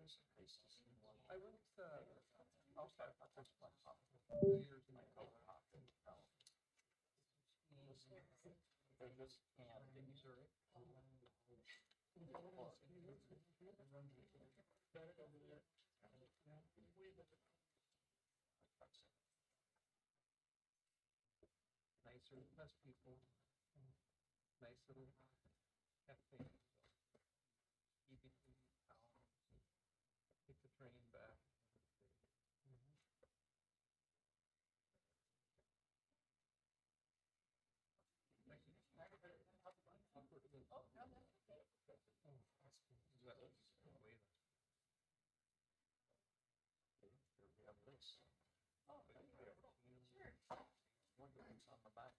I went outside of this place 2 years in Colorado. They're just Missouri. Nicer, less people, nice little cafe. Easy to town. Take the train back. On the back.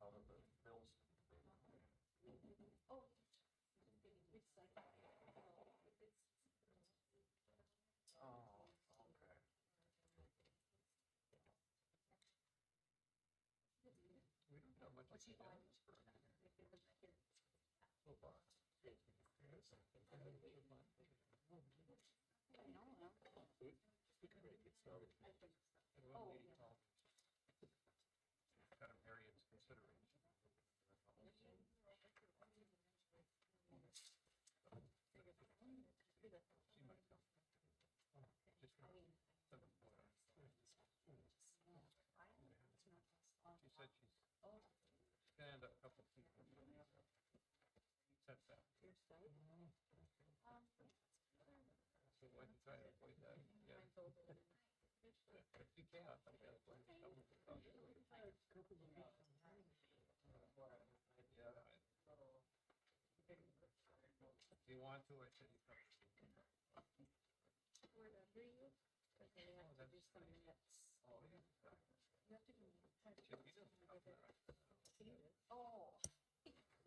Out of the bills. Oh, okay. We don't have much. What's he on? So far. We could make it so. And one lady called. Kind of areas consideration. She might come. Just she said she's gonna end up a couple people. Set that. So why don't you try to avoid that? Yeah. If you can't, I guess. Yeah. If you want to, I said you come. Wherever you, because they have to do some minutes. Oh, yeah. You have to do minutes. Should we just come there? Oh,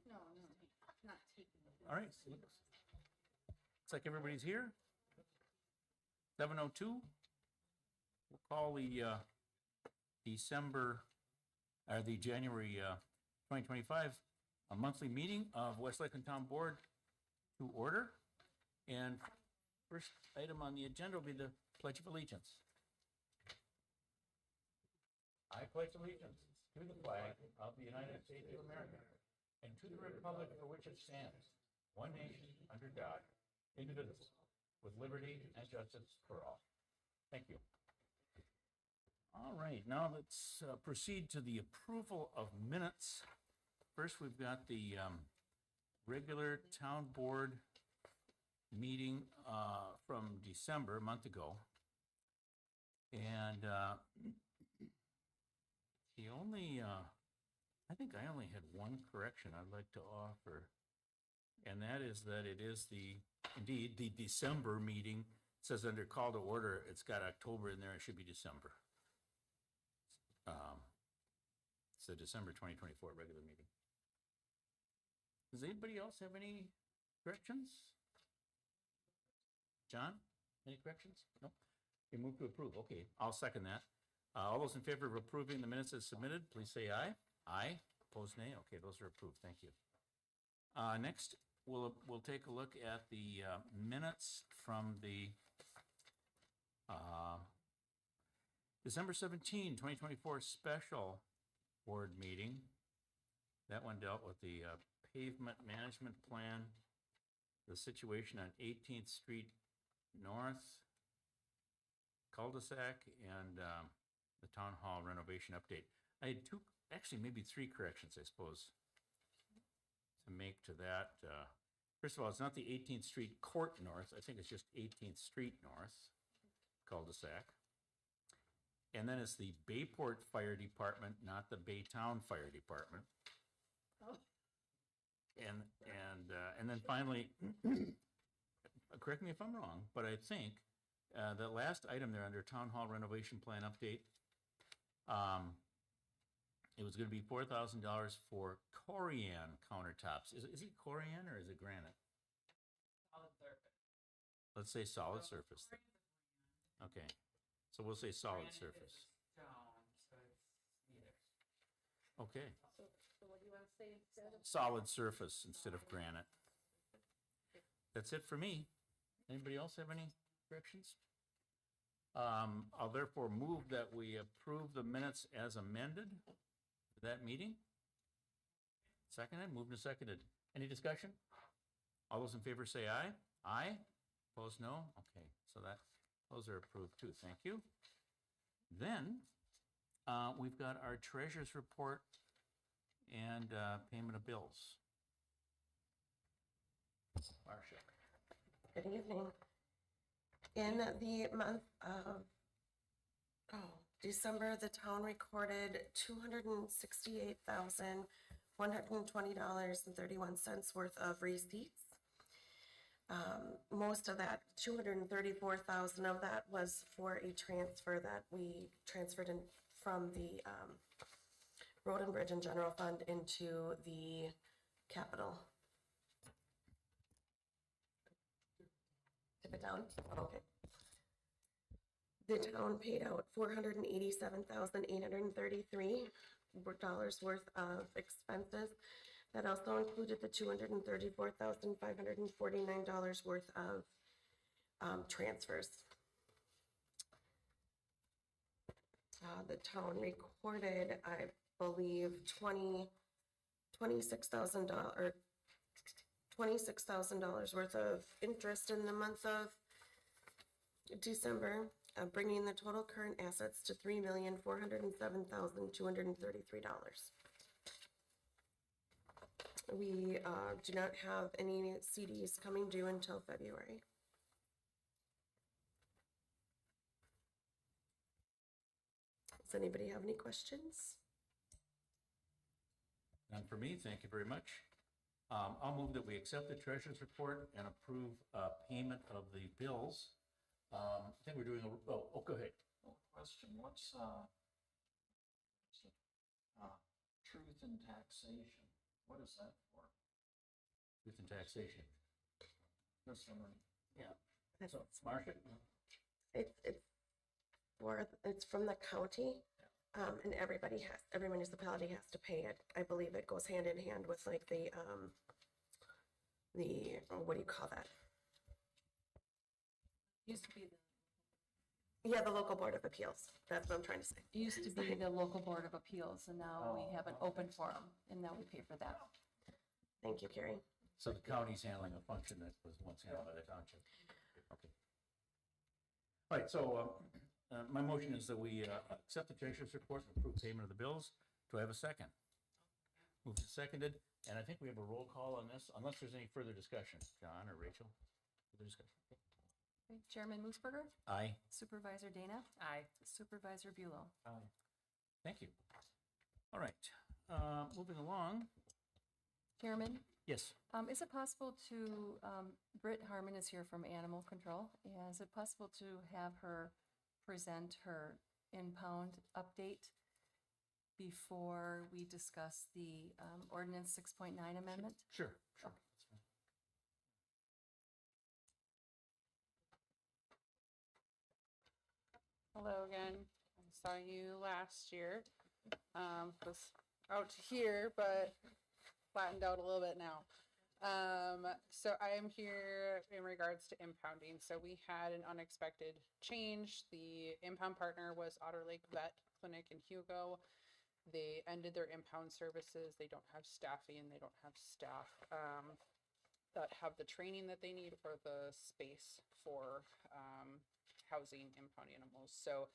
no, not taking it. All right. Looks like everybody's here. 7:02. We'll call the the January 2025 a monthly meeting of West Lakeland Town Board to order. And first item on the agenda will be the Pledge of Allegiance. I pledge allegiance to the flag of the United States of America and to the republic for which it stands, one nation, under God, indivisible, with liberty and justice for all. Thank you. All right, now let's proceed to the approval of minutes. First, we've got the regular town board meeting from December, a month ago. And the only, I think I only had one correction I'd like to offer. And that is that it is indeed, the December meeting. It says under call to order, it's got October in there, it should be December. It's the December 2024 regular meeting. Does anybody else have any corrections? John, any corrections? No? You move to approve. Okay, I'll second that. All those in favor of approving the minutes as submitted, please say aye. Aye. Opposed, nay. Okay, those are approved. Thank you. Next, we'll take a look at the minutes from the December 17, 2024 special board meeting. That one dealt with the pavement management plan, the situation on 18th Street North, cul-de-sac, and the town hall renovation update. I had two, actually maybe three corrections, I suppose, to make to that. First of all, it's not the 18th Street Court North. I think it's just 18th Street North cul-de-sac. And then it's the Bayport Fire Department, not the Baytown Fire Department. Oh. And then finally, correct me if I'm wrong, but I think the last item there under Town Hall renovation plan update, it was going to be $4,000 for Corian countertops. Is it Corian or is it granite? Solid surface. Let's say solid surface. Okay, so we'll say solid surface. Stone, so it's neither. Okay, So what do you want to say instead of? solid surface instead of granite. That's it for me. Anybody else have any corrections? I'll therefore move that we approve the minutes as amended for that meeting. Seconded, moved and seconded. Any discussion? All those in favor say aye. Aye. Opposed, no? Okay, so those are approved too. Thank you. Then, we've got our treasurer's report and payment of bills. Marcia. Good evening. In the month of December, the town recorded $268,120.31 worth of receipts. Most of that, 234,000 of that was for a transfer that we transferred in from the Road and Bridge and General Fund into the capital. Tip it down, okay. The town paid out $487,833 worth of expenses. That also included the $234,549 worth of transfers. The town recorded, I believe, $26,000 worth of interest in the month of December, bringing the total current assets to $3,407,233. We do not have any CDs coming due until February. Does anybody have any questions? None for me, thank you very much. I'll move that we accept the treasurer's report and approve payment of the bills. I think we're doing go ahead. Question, what's truth and taxation? What is that for? Truth and taxation. This one, Yeah. So, Marcia? It's from the county, and every municipality has to pay it. I believe it goes hand in hand with like the what do you call that? Used to be Yeah, the local board of appeals. That's what I'm trying to say. it used to be the local board of appeals, and now we have an open forum, and now we pay for that. Thank you, Carrie. So the county's handling a function that was once handled by the township. Okay. All right, so my motion is that we accept the treasurer's report and approve payment of the bills. Do I have a second? Moved and seconded, and I think we have a roll call on this, unless there's any further discussion. John or Rachel? Further discussion? Okay. Okay, Chairman Moosberger, Aye. Supervisor Dana. Aye. Supervisor Bulow. Aye. Thank you. All right, moving along. Chairman, Yes. is it possible to, Britt Harmon is here from Animal Control. Is it possible to have her present her impound update before we discuss the ordinance 6.9 amendment? Sure. That's fine. Hello again. I saw you last year. Was out here, but flattened out a little bit now. So I am here in regards to impounding. So we had an unexpected change. The impound partner was Otter Lake Vet Clinic in Hugo. They ended their impound services. They don't have staffing. They don't have staff that have the training that they need or the space for housing impound animals. So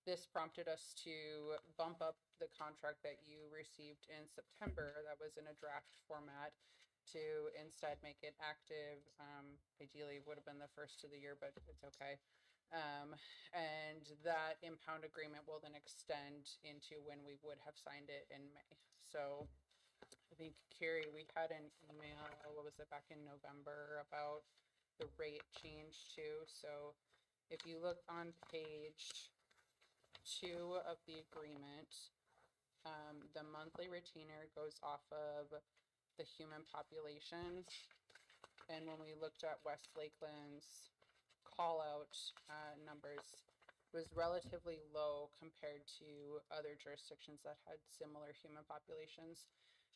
this prompted us to bump up the contract that you received in September that was in a draft format to instead make it active. Ideally would have been the first of the year, but it's okay. And that impound agreement will then extend into when we would have signed it in May. So I think, Carrie, we had an email, what was it, back in November about the rate change too. So if you look on page 2 of the agreement, the monthly retainer goes off of the human population. And when we looked at West Lakeland's call out numbers, was relatively low compared to other jurisdictions that had similar human populations.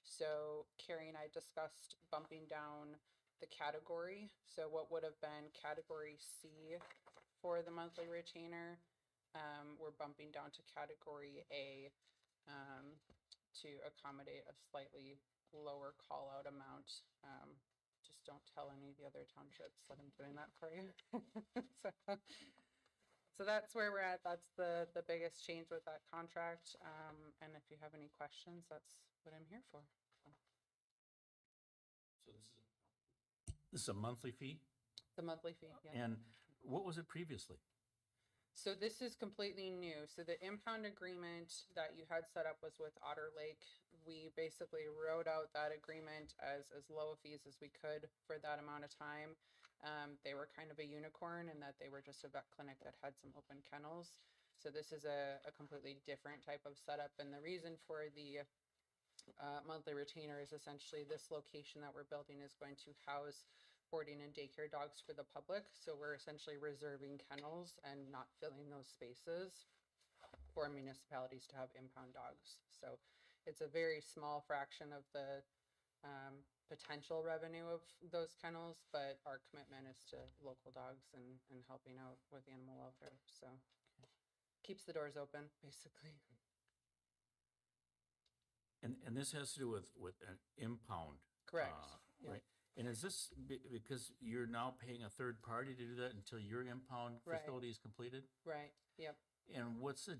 So Carrie and I discussed bumping down the category. So what would have been category C for the monthly retainer, we're bumping down to category A, to accommodate a slightly lower call out amount. Just don't tell any of the other townships that I'm doing that for you. So, so that's where we're at. That's the biggest change with that contract. And if you have any questions, that's what I'm here for. So this is a monthly fee? The monthly fee, yeah. And what was it previously? So this is completely new. So the impound agreement that you had set up was with Otter Lake. We basically wrote out that agreement as low a fees as we could for that amount of time. They were kind of a unicorn in that they were just a vet clinic that had some open kennels. So this is a completely different type of setup. And the reason for the monthly retainer is essentially this location that we're building is going to house boarding and daycare dogs for the public. So we're essentially reserving kennels and not filling those spaces for municipalities to have impound dogs. So it's a very small fraction of the potential revenue of those kennels, but our commitment is to local dogs and helping out with animal welfare. So keeps the doors open, basically. And this has to do with an impound. Correct. Yeah. Right. And is this because you're now paying a third party to do that until your impound Right. facility is completed? Right, yep, And what's the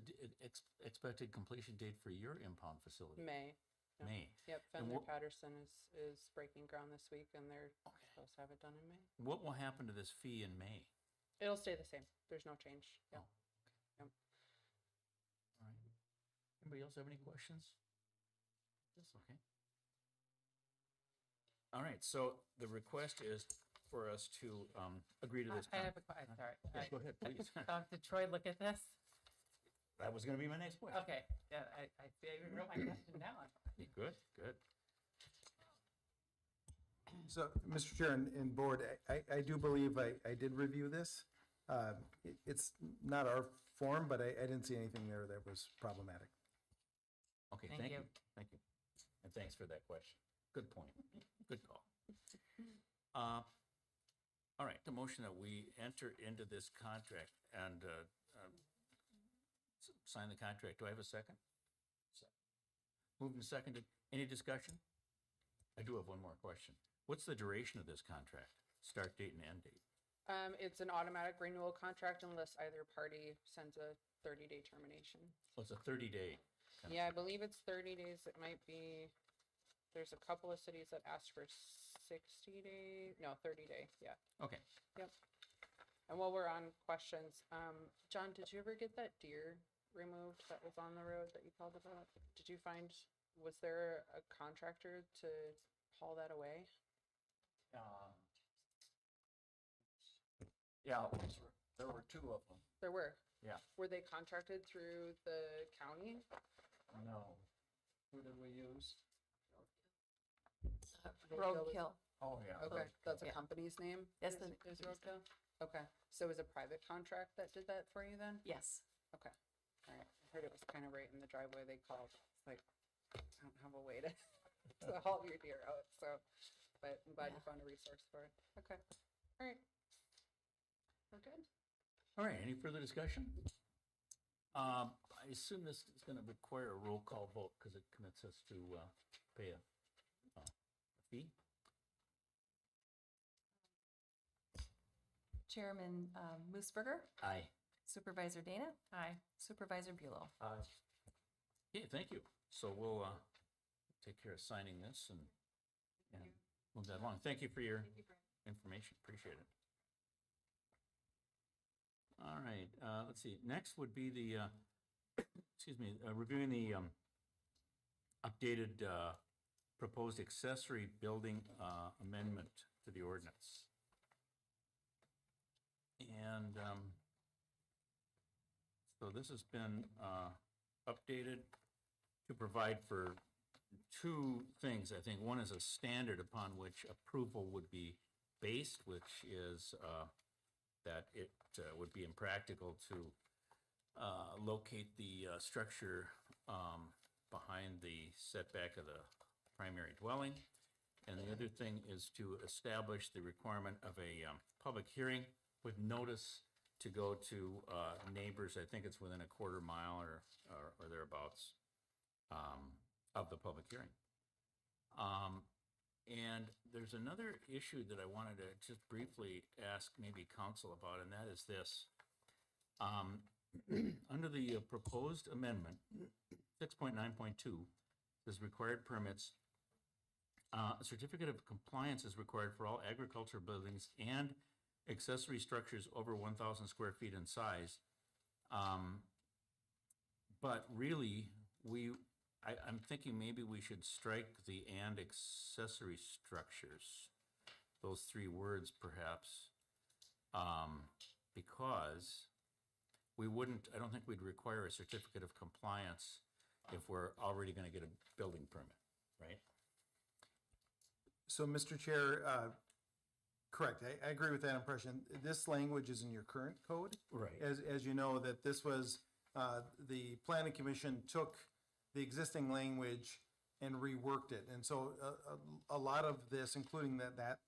expected completion date for your impound facility? May. Yep. May. Yep, And Fenler what- Patterson is breaking ground this week and they're supposed to have it done in May. What will happen to this fee in May? It'll stay the same. There's no change. Yep. Oh, Yep. All right. Anybody else have any questions? This, okay. All right, so the request is for us to agree to this. I have a question, sorry. Yeah, go ahead, please. Did Troy look at this? That was gonna be my next question. Okay, yeah, I see, I wrote my question down. Good, good. So, Mr. Chair and Board, I do believe I did review this. It's not our form, but I didn't see anything there that was problematic. Okay, Thank thank you, you. thank you. And thanks for that question. Good point, good call. All right, the motion that we enter into this contract and sign the contract. Do I have a second? Moved and seconded. Any discussion? I do have one more question. What's the duration of this contract? Start date and end date? It's an automatic renewal contract unless either party sends a 30-day termination. Well, it's a 30-day. Yeah, I believe it's 30 days. It might be, there's a couple of cities that asked for 60 days, no, 30 day, yeah. Okay. Yep. And while we're on questions, John, did you ever get that deer removed that was on the road that you called about? Did you find, was there a contractor to haul that away? Yeah, there were two of them. There were. Yeah. Were they contracted through the county? No. Who did we use? Roadkill. Oh, yeah. Okay, that's a Yeah. company's name? That's is- the Is Roadkill? Okay, so it was a private contract that did that for you then? Yes. Okay, all right. I heard it was kind of right in the driveway they called. It's like, I don't have a way to, to haul your deer out, so, but I'm glad you found a resource for it. Okay, all right. We're good. All right, any further discussion? I assume this is gonna require a roll call vote because it commits us to pay a fee. Chairman Moosberger, Aye. Supervisor Dana, Aye. Supervisor Bulow. Okay, thank you. So we'll take care of signing this and move that along. Thank you for your information. Appreciate it. All right, let's see. Next would be the, excuse me, reviewing the updated proposed accessory building amendment to the ordinance. And so this has been updated to provide for two things, I think. One is a standard upon which approval would be based, which is that it would be impractical to locate the structure behind the setback of the primary dwelling. And the other thing is to establish the requirement of a public hearing with notice to go to neighbors. I think it's within a quarter mile or thereabouts of the public hearing. And there's another issue that I wanted to just briefly ask maybe council about, and that is this. Under the proposed amendment, 6.9.2, says required permits. A certificate of compliance is required for all agricultural buildings and accessory structures over 1,000 square feet in size. But really, I'm thinking maybe we should strike the "and accessory structures," those three words perhaps, because I don't think we'd require a certificate of compliance if we're already gonna get a building permit, right? So, Mr. Chair, correct, I agree with that impression. This language is in your current code. Right. As you know, that this was, the planning commission took the existing language and reworked it. And so a lot of this, including that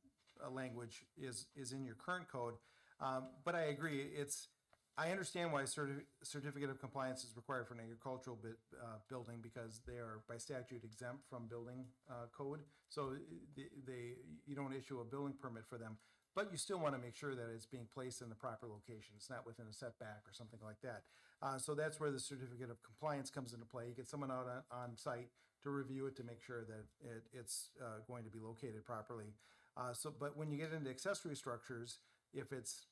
language is in your current code. But I agree, I understand why certificate of compliance is required for an agricultural building, because they are by statute exempt from building code. So you don't issue a building permit for them, but you still want to make sure that it's being placed in the proper location. It's not within a setback or something like that. So that's where the certificate of compliance comes into play. You get someone out on site to review it to make sure that it's going to be located properly. But when you get into accessory structures, if it's,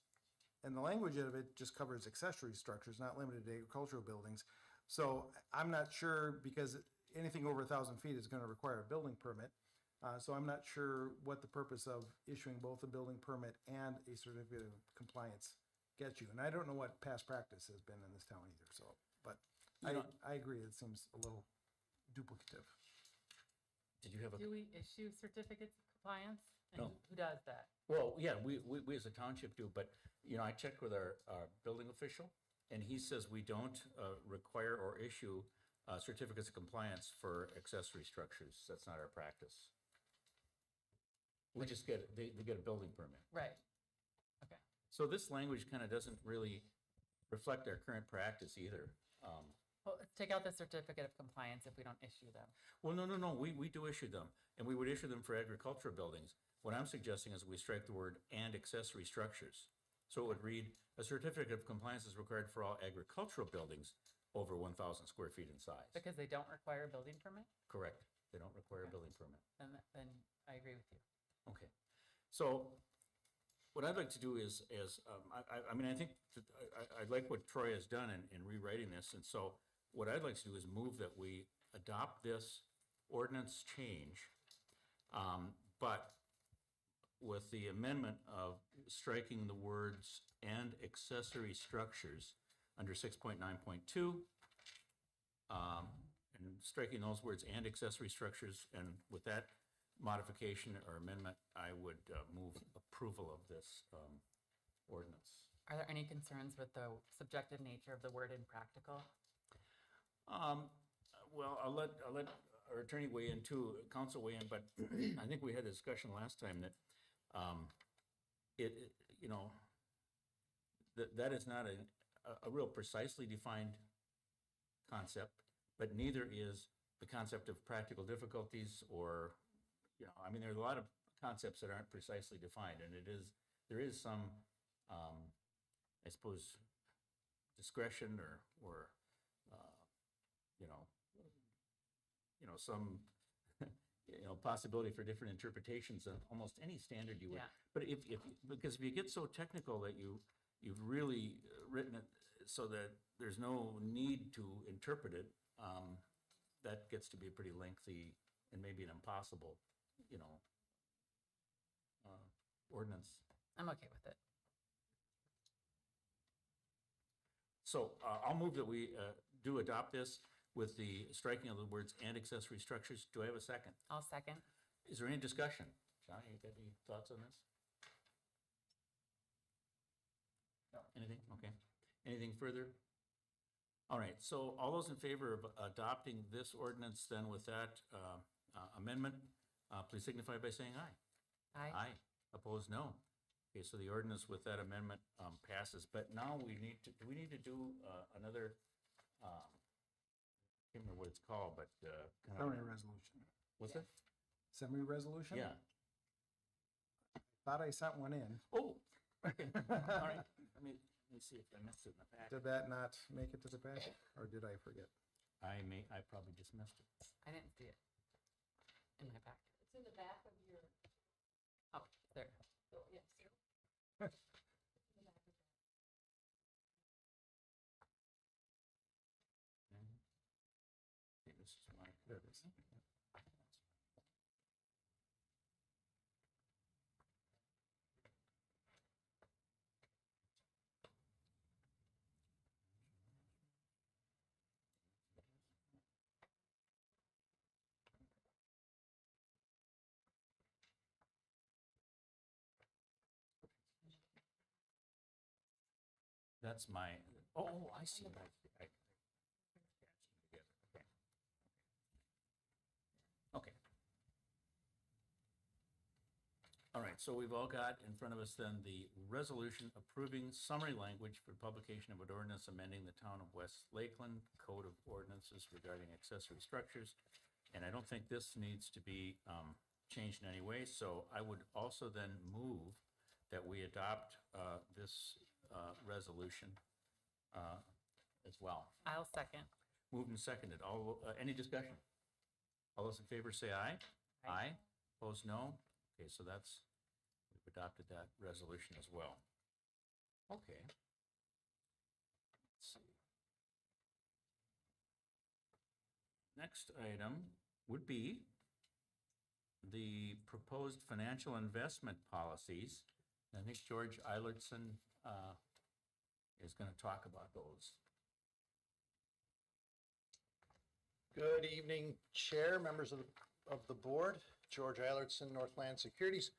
and the language of it just covers accessory structures, not limited to agricultural buildings. So I'm not sure, because anything over 1,000 feet is going to require a building permit. So I'm not sure what the purpose of issuing both a building permit and a certificate of compliance gets you. And I don't know what past practice has been in this town either, so, but I agree, it seems a little duplicative. Did you have a? Do we issue certificates of compliance? And No. Who does that? Well, yeah, we as a township do, but, I checked with our building official, and he says we don't require or issue certificates of compliance for accessory structures. That's not our practice. We just they get a building permit. Right. Okay. So this language kind of doesn't really reflect our current practice either. Well, let's take out the certificate of compliance if we don't issue them. Well, no, we do issue them, and we would issue them for agricultural buildings. What I'm suggesting is we strike the word "and accessory structures." So it would read, a certificate of compliance is required for all agricultural buildings over 1,000 square feet in size. Because they don't require a building permit? Correct. They don't require a Okay. building permit. Then I agree with you. Okay. So what I'd like to do is I mean, I think, I like what Troy has done in rewriting this. And so what I'd like to do is move that we adopt this ordinance change, but with the amendment of striking the words "and accessory structures" under 6.9.2, and striking those words "and accessory structures," and with that modification or amendment, I would move approval of this ordinance. Are there any concerns with the subjective nature of the word "impractical"? Well, I'll let our attorney weigh in too, counsel weigh in, but I think we had a discussion last time that that is not a real precisely defined concept, but neither is the concept of practical difficulties or, I mean, there are a lot of concepts that aren't precisely defined, and there is some, I suppose, discretion or some, possibility for different interpretations of almost any standard you would. Yeah. But because if you get so technical that you've really written it so that there's no need to interpret it, that gets to be a pretty lengthy and maybe an impossible, ordinance. I'm okay with it. So I'll move that we do adopt this with the striking of the words "and accessory structures." Do I have a second? I'll second. Is there any discussion? John, you got any thoughts on this? No. Anything? Okay. Anything further? All right, so all those in favor of adopting this ordinance then with that amendment, please signify by saying aye. Aye. Opposed, no. Okay, so the ordinance with that amendment passes, but now do we need to do another, can't remember what it's called, but kind of, Summary resolution. what's it? Summary resolution? Yeah. Thought I sent one in. Oh, okay, all right. Let me see if I missed it in the packet. Did that not make it to the packet, or did I forget? I probably just missed it. I didn't see it in my packet. It's in the back of your, Oh, there. oh, yes. Okay, this is my. There it is. That's my, oh, I see. I- Okay. Okay. All right, so we've all got in front of us then the resolution approving summary language for publication of an ordinance amending the Town of West Lakeland Code of Ordinances regarding accessory structures. And I don't think this needs to be changed in any way, so I would also then move that we adopt this resolution as well. I'll second. Moved and seconded. All, any discussion? All those in favor say aye. Aye. Opposed, no. Okay, so that's, we've adopted that resolution as well. Okay. Let's see. Next item would be the proposed financial investment policies. I think George Eilertson is going to talk about those. Good evening, Chair, members of the board. George Eilertson, Northland Securities.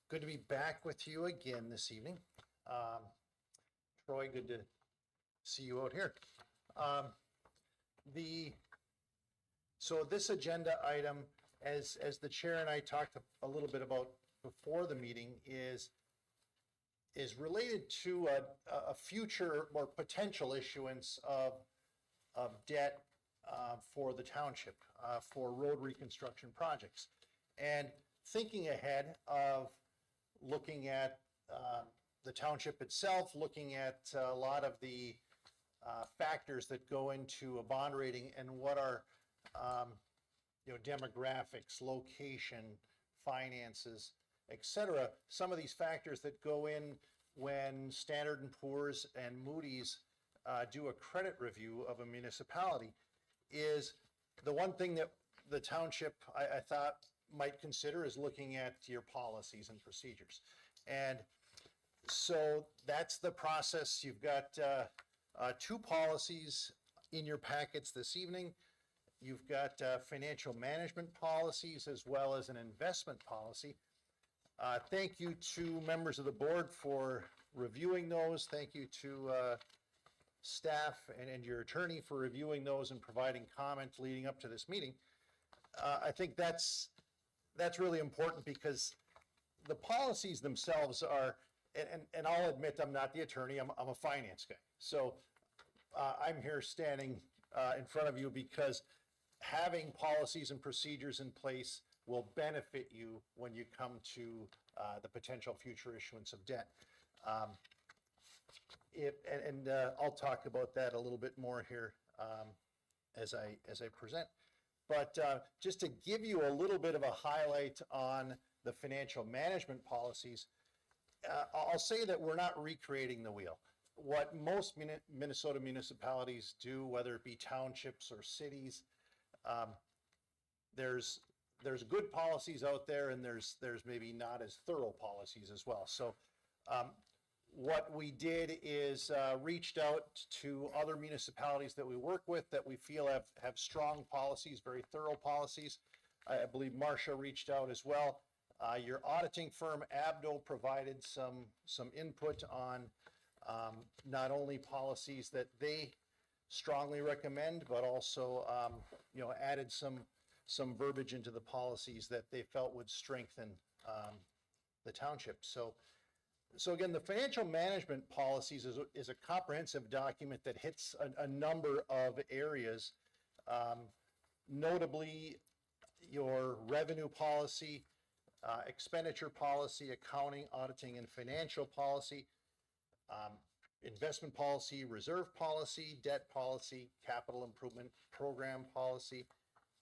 Good to be back with you again this evening. Troy, good to see you out here. So this agenda item, as the chair and I talked a little bit about before the meeting, is related to a future or potential issuance of debt for the township, for road reconstruction projects. And thinking ahead of looking at the township itself, looking at a lot of the factors that go into a bond rating and what are, demographics, location, finances, et cetera. Some of these factors that go in when Standard & Poor's and Moody's do a credit review of a municipality is the one thing that the township, I thought, might consider is looking at your policies and procedures. And so that's the process. You've got two policies in your packets this evening. You've got financial management policies as well as an investment policy. Thank you to members of the board for reviewing those. Thank you to staff and your attorney for reviewing those and providing comment leading up to this meeting. I think that's really important because the policies themselves are, and I'll admit I'm not the attorney, I'm a finance guy. So I'm here standing in front of you because having policies and procedures in place will benefit you when you come to the potential future issuance of debt. I'll talk about that a little bit more here as I present. But just to give you a little bit of a highlight on the financial management policies, I'll say that we're not recreating the wheel. What most Minnesota municipalities do, whether it be townships or cities, there's good policies out there, and there's maybe not as thorough policies as well. So what we did is reached out to other municipalities that we work with that we feel have strong policies, very thorough policies. I believe Marcia reached out as well. Your auditing firm, Abdo, provided some input on not only policies that they strongly recommend, but also added some some verbiage into the policies that they felt would strengthen the township. So again, the financial management policies is a comprehensive document that hits a number of areas, notably your revenue policy, expenditure policy, accounting, auditing, and financial policy, investment policy, reserve policy, debt policy, capital improvement program policy,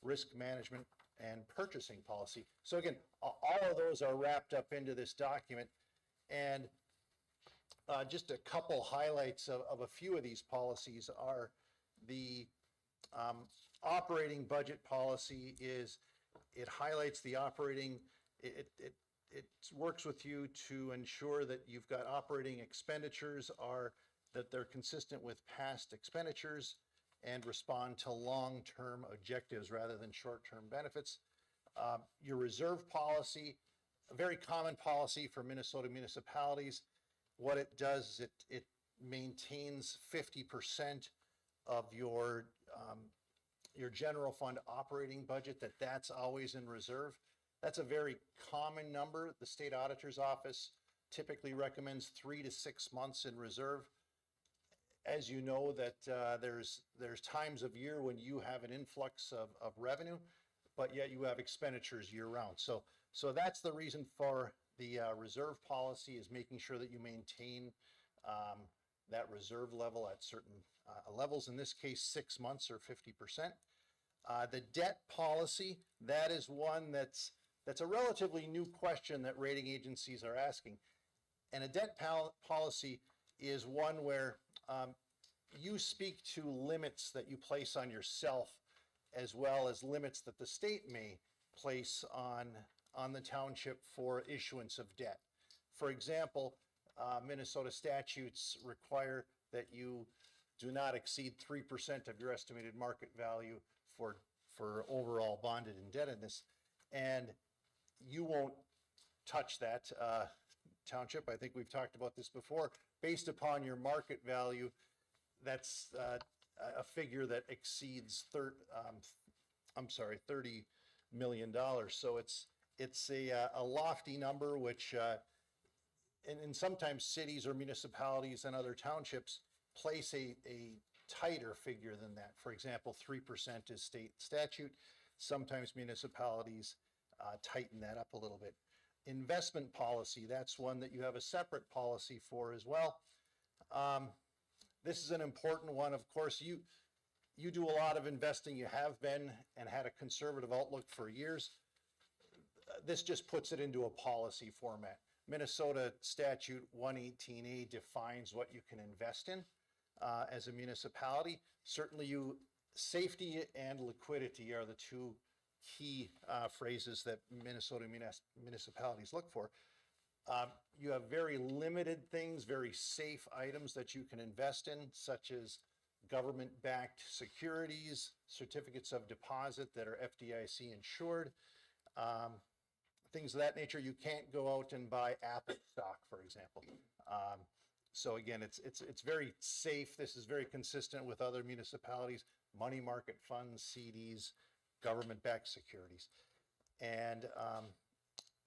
risk management, and purchasing policy. So again, all of those are wrapped up into this document. And just a couple highlights of a few of these policies are the operating budget policy it highlights the operating, it works with you to ensure that you've got operating expenditures that they're consistent with past expenditures and respond to long-term objectives rather than short-term benefits. Your reserve policy, a very common policy for Minnesota municipalities. What it does is it maintains 50% of your general fund operating budget, that's always in reserve. That's a very common number. The state auditor's office typically recommends 3 to 6 months in reserve. As you know, that there's times of year when you have an influx of revenue, but yet you have expenditures year round. So that's the reason for the reserve policy, is making sure that you maintain that reserve level at certain levels, in this case 6 months or 50%. The debt policy, that is one that's a relatively new question that rating agencies are asking. And a debt policy is one where you speak to limits that you place on yourself, as well as limits that the state may place on the township for issuance of debt. For example, Minnesota statutes require that you do not exceed 3% of your estimated market value for overall bonded indebtedness, and you won't touch that township. I think we've talked about this before. Based upon your market value, that's a figure that exceeds $30 million. So it's a lofty number, which and sometimes cities or municipalities and other townships place a tighter figure than that. For example, 3% is state statute. Sometimes municipalities tighten that up a little bit. Investment policy, that's one that you have a separate policy for as well. This is an important one. Of course, you do a lot of investing. You have been and had a conservative outlook for years. This just puts it into a policy format. Minnesota Statute 118A defines what you can invest in as a municipality. Certainly safety and liquidity are the two key phrases that Minnesota municipalities look for. You have very limited things, very safe items that you can invest in, such as government-backed securities, certificates of deposit that are FDIC insured, things of that nature. You can't go out and buy Apple stock, for example. So again, it's very safe. This is very consistent with other municipalities, money market funds, CDs, government-backed securities. And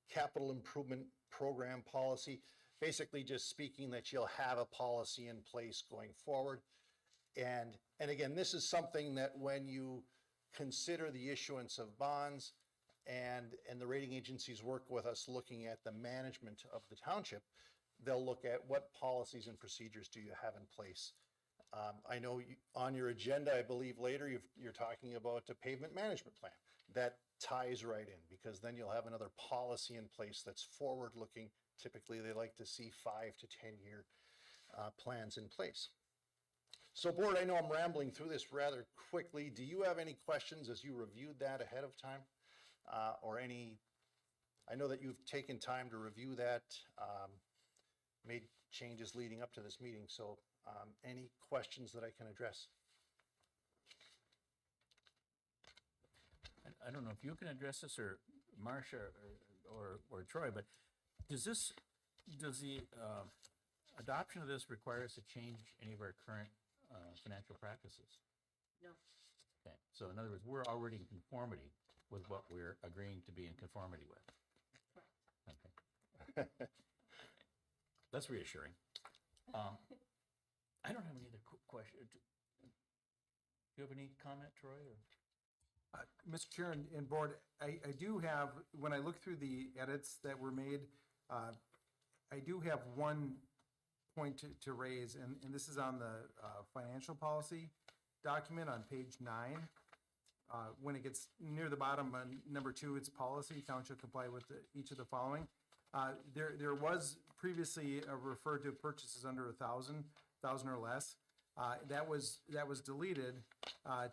capital improvement program policy, basically just speaking that you'll have a policy in place going forward. And again, this is something that when you consider the issuance of bonds and the rating agencies work with us looking at the management of the township, they'll look at what policies and procedures do you have in place. I know on your agenda, I believe later, you're talking about a pavement management plan. That ties right in, because then you'll have another policy in place that's forward-looking. Typically, they like to see 5 to 10-year plans in place. So, board, I know I'm rambling through this rather quickly. Do you have any questions as you reviewed that ahead of time? I know that you've taken time to review that, made changes leading up to this meeting. So any questions that I can address? I don't know if you can address this, or Marcia or Troy, but does the adoption of this require us to change any of our current financial practices? No. Okay, so in other words, we're already in conformity with what we're agreeing to be in conformity with. Okay. That's reassuring. I don't have any other question. Do you have any comment, Troy? Or? Mr. Chair and Board, I do have, when I look through the edits that were made, I do have one point to raise, and this is on the financial policy document on page 9. When it gets near the bottom, on number 2, it's policy, town shall comply with each of the following. There was previously referred to purchases under 1,000 or less. That was deleted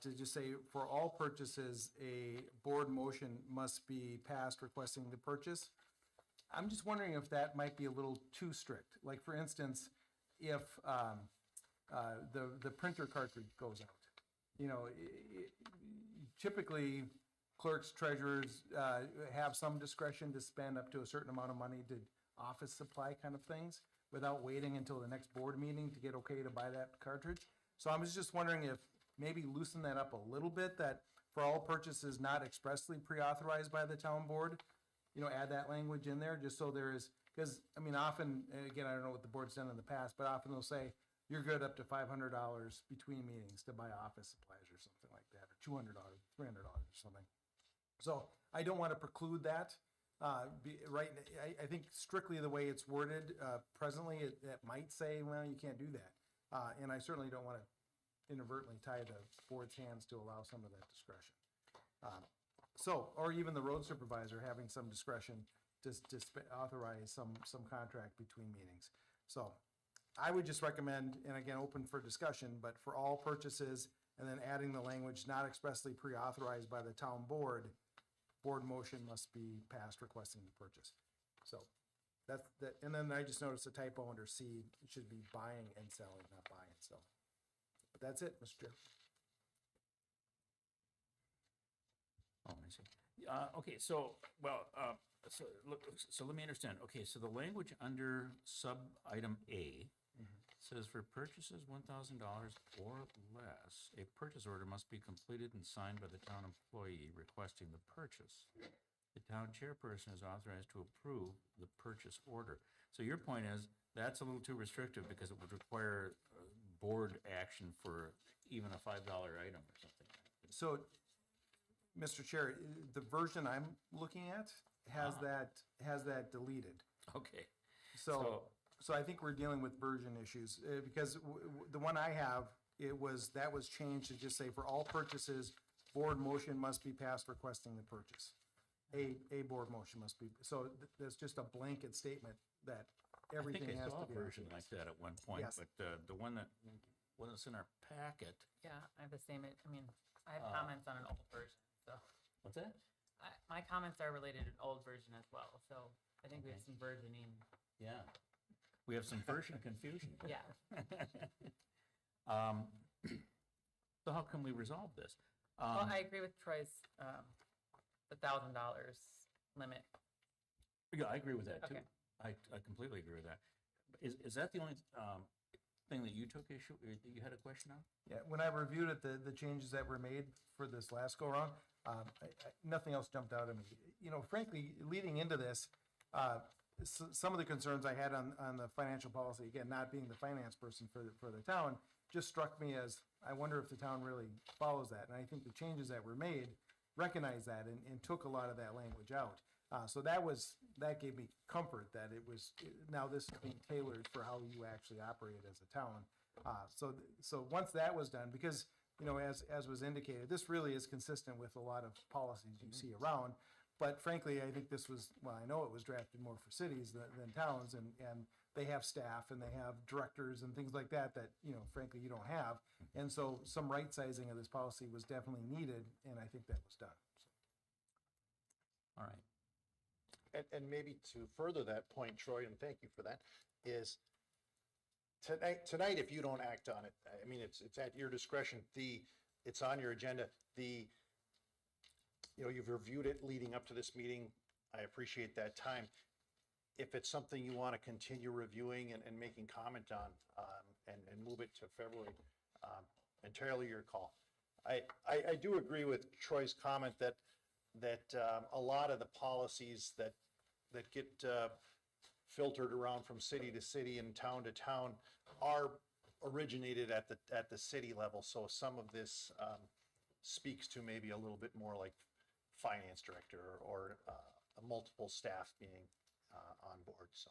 to just say, for all purchases, a board motion must be passed requesting the purchase. I'm just wondering if that might be a little too strict. Like, for instance, if the printer cartridge goes out, you know, typically clerks, treasurers have some discretion to spend up to a certain amount of money to office supply kind of things without waiting until the next board meeting to get okay to buy that cartridge. So I was just wondering if maybe loosen that up a little bit, that for all purchases not expressly pre-authorized by the town board, you know, add that language in there, just so there is, because, I mean, often, and again, I don't know what the board's done in the past, but often they'll say, you're good up to $500 between meetings to buy office supplies or something like that, or $200, $300 or something. So I don't want to preclude that. I think strictly the way it's worded presently, it might say, well, you can't do that. And I certainly don't want to inadvertently tie the board's hands to allow some of that discretion. Or even the road supervisor having some discretion to authorize some contract between meetings. So I would just recommend, and again, open for discussion, but for all purchases, and then adding the language not expressly pre-authorized by the town board, board motion must be passed requesting the purchase. So that's that. And then I just noticed a typo under C. It should be buying and selling, not buy and sell. But that's it, Mr. Chair. Oh, I see. Okay, so, well, so let me understand. Okay, so the language under sub-item A says for purchases $1,000 or less, a purchase order must be completed and signed by the town employee requesting the purchase. The town chairperson is authorized to approve the purchase order. So your point is, that's a little too restrictive because it would require board action for even a $5 item or something. So, Mr. Chair, the version I'm looking at has that deleted. Okay. So I think we're dealing with version issues because the one I have, that was changed to just say for all purchases, board motion must be passed requesting the purchase. A board motion must be, so that's just a blanket statement that everything has to be. I think I saw a version like that at one point, Yes. but the one that's in our packet. Yeah, I have the same, I mean, I have comments on an old version, so. What's that? My comments are related to an old version as well, so I think we have some versioning. Yeah. We have some version confusion. Yeah. So how can we resolve this? Well, I agree with Troy's, the $1,000 limit. Yeah, I agree with that too. Okay. I completely agree with that. Is that the only thing that you took issue, that you had a question on? Yeah, when I reviewed it, the changes that were made for this last go around, nothing else jumped out at me. You know, frankly, leading into this, some of the concerns I had on the financial policy, again, not being the finance person for the town, just struck me as, I wonder if the town really follows that. And I think the changes that were made recognize that and took a lot of that language out. So that gave me comfort that now this is being tailored for how you actually operate as a town. So once that was done, because, you know, as was indicated, this really is consistent with a lot of policies you see around. But frankly, I think this was, well, I know it was drafted more for cities than towns, and they have staff and they have directors and things like that, you know, frankly, you don't have. And so some right sizing of this policy was definitely needed, and I think that was done. All right. And maybe to further that point, Troy, and thank you for that, is tonight, if you don't act on it, I mean, it's at your discretion. It's on your agenda. You know, you've reviewed it leading up to this meeting. I appreciate that time. If it's something you want to continue reviewing and making comment on, and move it to February, entirely your call. I do agree with Troy's comment that that a lot of the policies that get filtered around from city to city and town to town are originated at the city level. So some of this speaks to maybe a little bit more like finance director or a multiple staff being on board, so.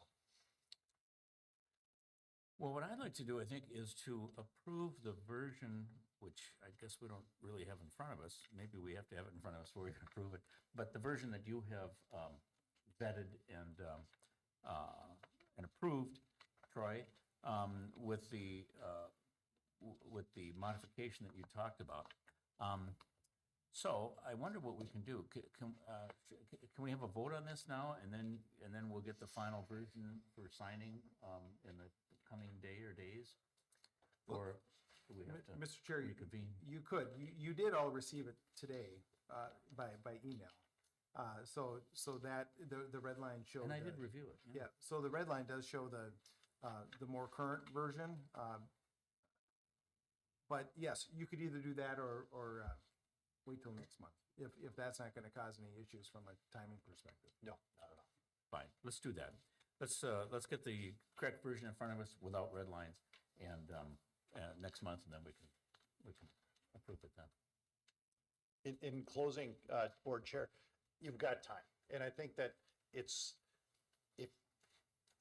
Well, what I'd like to do, I think, is to approve the version, which I guess we don't really have in front of us. Maybe we have to have it in front of us before we can approve it. But the version that you have vetted and approved, Troy, with the modification that you talked about. So I wonder what we can do. Can we have a vote on this now, and then we'll get the final version for signing in the coming day or days? Or do we have to Mr. Chair, reconvene? you could, you did all receive it today by email. So that, the red line showed. And I did review it. Yeah, so the red line does show the more current version. But yes, you could either do that or wait till next month, if that's not gonna cause any issues from a timing perspective. No, not at all. Fine, let's do that. Let's get the correct version in front of us without red lines, and next month, and then we can approve it then. In closing, Board Chair, you've got time. And I think that if,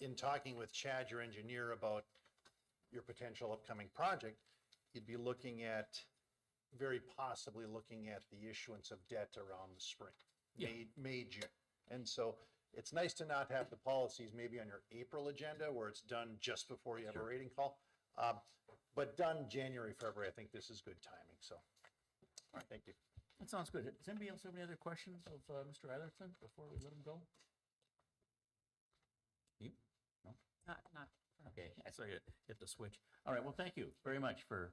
in talking with Chad, your engineer, about your potential upcoming project, you'd be looking at, very possibly looking at the issuance of debt around the spring, Yeah. May, June. And so it's nice to not have the policies maybe on your April agenda where it's done just before you have a rating call. But done January, February, I think this is good timing, so. All right, thank you. That sounds good. Does anybody else have any other questions of Mr. Atherton before we let him go? You? No? Not. Okay, I saw you hit the switch. All right, well, thank you very much for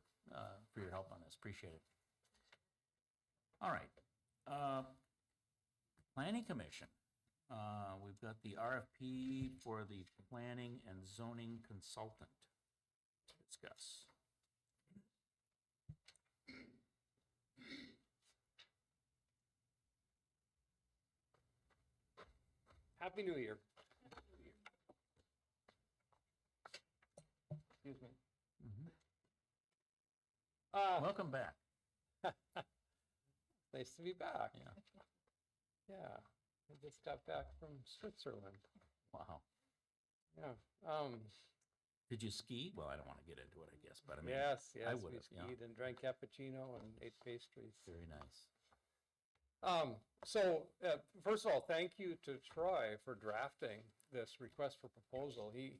your help on this. Appreciate it. All right. Planning Commission. We've got the RFP for the planning and zoning consultant to discuss. Happy New Year. Excuse me. Welcome back. Nice to be back. Yeah. Yeah, I just got back from Switzerland. Wow. Yeah. Did you ski? Well, I don't want to get into it, I guess, but I mean, Yes, I yes, we would've, yeah. skied and drank cappuccino and ate pastries. Very nice. So first of all, thank you to Troy for drafting this request for proposal. He,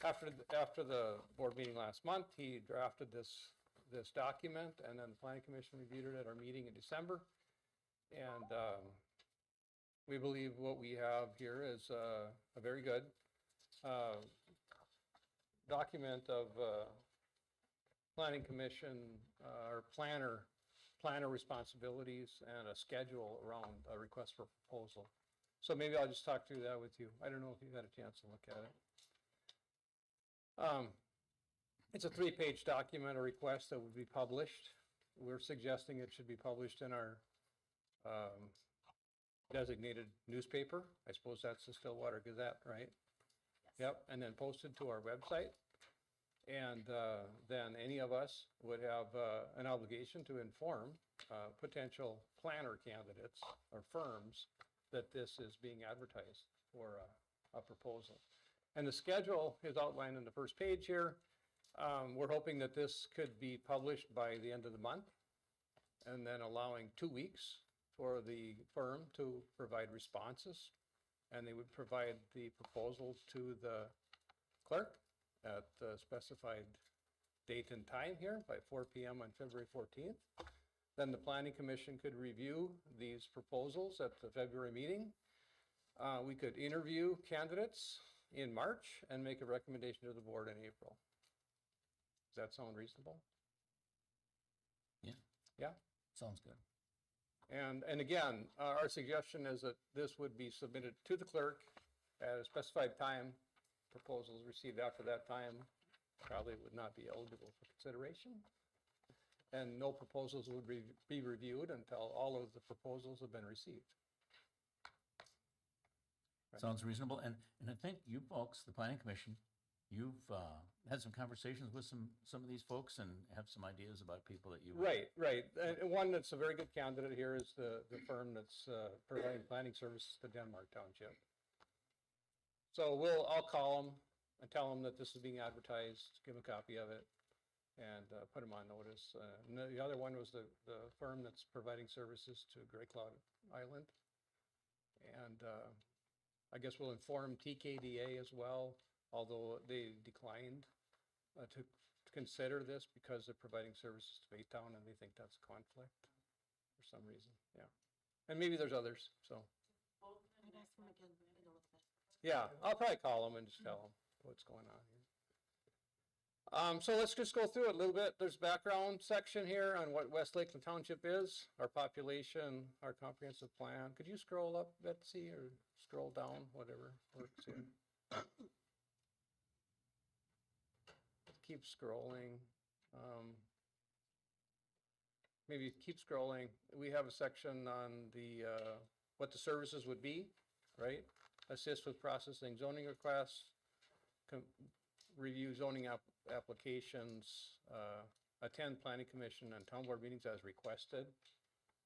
after the board meeting last month, he drafted this document, and then the planning commission reviewed it at our meeting in December. And we believe what we have here is a very good document of planning commission or planner responsibilities and a schedule around a request for proposal. So maybe I'll just talk through that with you. I don't know if you've had a chance to look at it. It's a 3-page document, a request that would be published. We're suggesting it should be published in our designated newspaper. I suppose that's the Stillwater Gazette, right? Yep, and then posted to our website. And then any of us would have an obligation to inform potential planner candidates or firms that this is being advertised for a proposal. And the schedule is outlined in the first page here. We're hoping that this could be published by the end of the month, and then allowing 2 weeks for the firm to provide responses. And they would provide the proposal to the clerk at the specified date and time here by 4 p.m. on February 14th. Then the planning commission could review these proposals at the February meeting. We could interview candidates in March and make a recommendation to the board in April. Does that sound reasonable? Yeah. Yeah? Sounds good. And again, our suggestion is that this would be submitted to the clerk at a specified time. Proposals received after that time probably would not be eligible for consideration. and no proposals would be reviewed until all of the proposals have been received. Sounds reasonable, and I think you folks, the planning commission, you've had some conversations with some of these folks and have some ideas about people that you. Right, right. And one that's a very good candidate here is the firm that's providing planning services to Denmark Township. So I'll call them and tell them that this is being advertised, give them a copy of it, and put them on notice. And the other one was the firm that's providing services to Grey Cloud Island. And I guess we'll inform TKDA as well, although they declined to consider this because they're providing services to Baytown and they think that's a conflict for some reason, yeah. And maybe there's others, so. Yeah, I'll probably call them and just tell them what's going on here. So let's just go through it a little bit. There's background section here on what West Lakeland Township is, our population, our comprehensive plan. Could you scroll up, Betsy, or scroll down, whatever works here? Keep scrolling. Maybe keep scrolling. We have a section on the what the services would be, right? Assist with processing zoning requests, review zoning applications, attend planning commission and town board meetings as requested.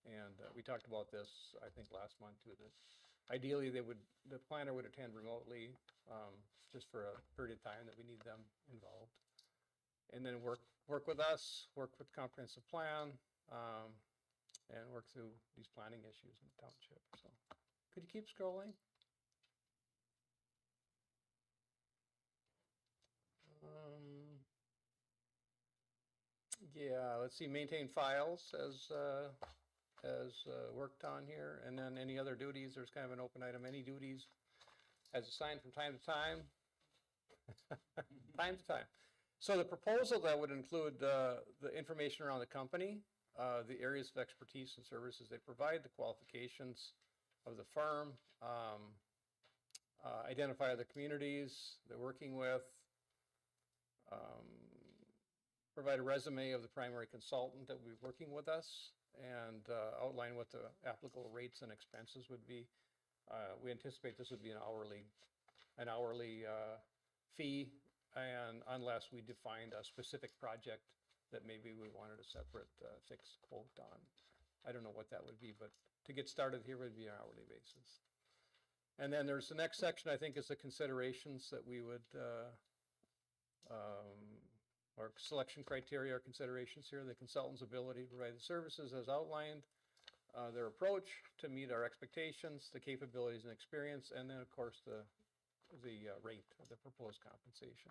And we talked about this, I think, last month too. That ideally, the planner would attend remotely, just for a period of time that we need them involved. And then work with us, work with comprehensive plan, and work through these planning issues in the township. So, could you keep scrolling? Yeah, let's see, maintain files as worked on here, and then any other duties, there's kind of an open item, any duties as assigned from time to time. Time to time. So the proposal that would include the information around the company, the areas of expertise and services they provide, the qualifications of the firm, identify the communities they're working with, provide a resume of the primary consultant that will be working with us, and outline what the applicable rates and expenses would be. We anticipate this would be an hourly fee, and unless we defined a specific project that maybe we wanted a separate fixed quote on. I don't know what that would be, but to get started here would be an hourly basis. And then there's the next section, I think, is the considerations that we would, our selection criteria or considerations here, the consultant's ability to provide the services as outlined, their approach to meet our expectations, the capabilities and experience, and then, of course, the rate of the proposed compensation.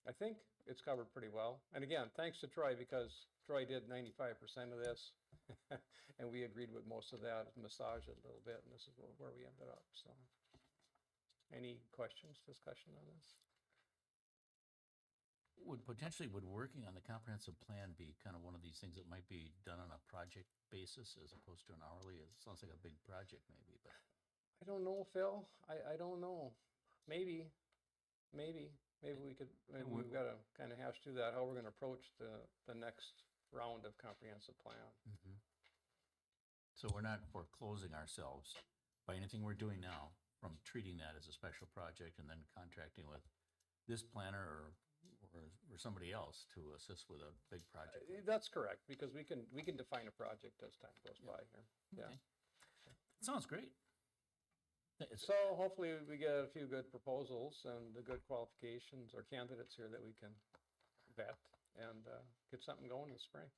I think it's covered pretty well. And again, thanks to Troy, because Troy did 95% of this, and we agreed with most of that, massaged it a little bit, and this is where we ended up, so. Any questions, discussion on this? Would working on the comprehensive plan be kind of one of these things that might be done on a project basis as opposed to an hourly? It sounds like a big project maybe, but. I don't know, Phil. I don't know. Maybe we could, maybe we've got to kind of hash through that, how we're going to approach the next round of comprehensive plan. Mm-hmm. So we're not foreclosing ourselves by anything we're doing now from treating that as a special project and then contracting with this planner or somebody else to assist with a big project. That's correct, because we can define a project as time goes by here. Yeah. Okay. Sounds great. So hopefully we get a few good proposals and the good qualifications or candidates here that we can vet and get something going in the spring.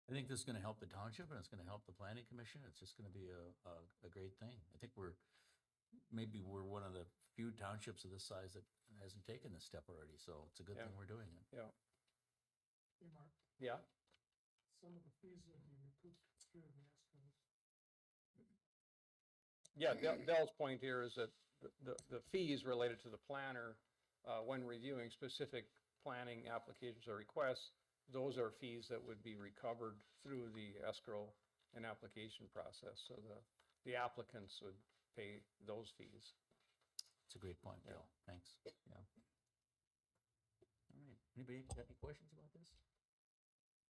I think this is going to help the township and it's going to help the planning commission. It's just going to be a great thing. I think we're one of the few townships of this size that hasn't taken this step already. So it's a good thing we're doing it. Yeah. Hey, Mark, Yeah. some of the fees that you recouped through the escrows. Yeah, Dell's point here is that the fees related to the planner, when reviewing specific planning applications or requests, those are fees that would be recovered through the escrow and application process. So the applicants would pay those fees. It's a great point, Bill. Thanks. Yeah. All right. Anybody got any questions about this?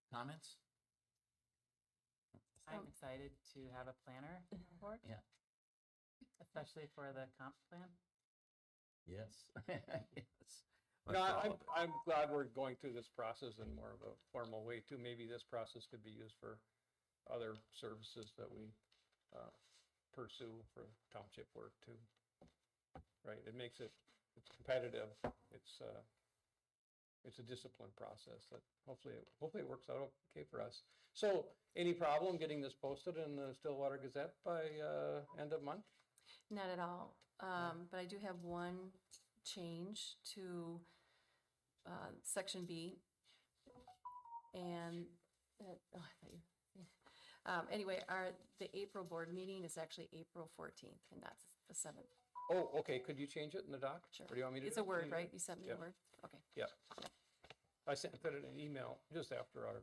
Comments? I'm excited to have a planner on board. Yeah. Especially for the comp plan. Yes. Yes. No, I'm glad we're going through this process in more of a formal way too. Maybe this process could be used for other services that we pursue for township work too. Right, it makes it's competitive, it's a disciplined process that hopefully it works out okay for us. So, any problem getting this posted in the Stillwater Gazette by end of month? Not at all. But I do have one change to section B. And, oh, I thought you, anyway, the April board meeting is actually April 14th, and that's the 7th. Oh, okay, could you change it in the doc? Sure. Or do you want me to? It's a word, right? You sent me Yeah. a word? Okay. Yeah. I sent it in an email just after our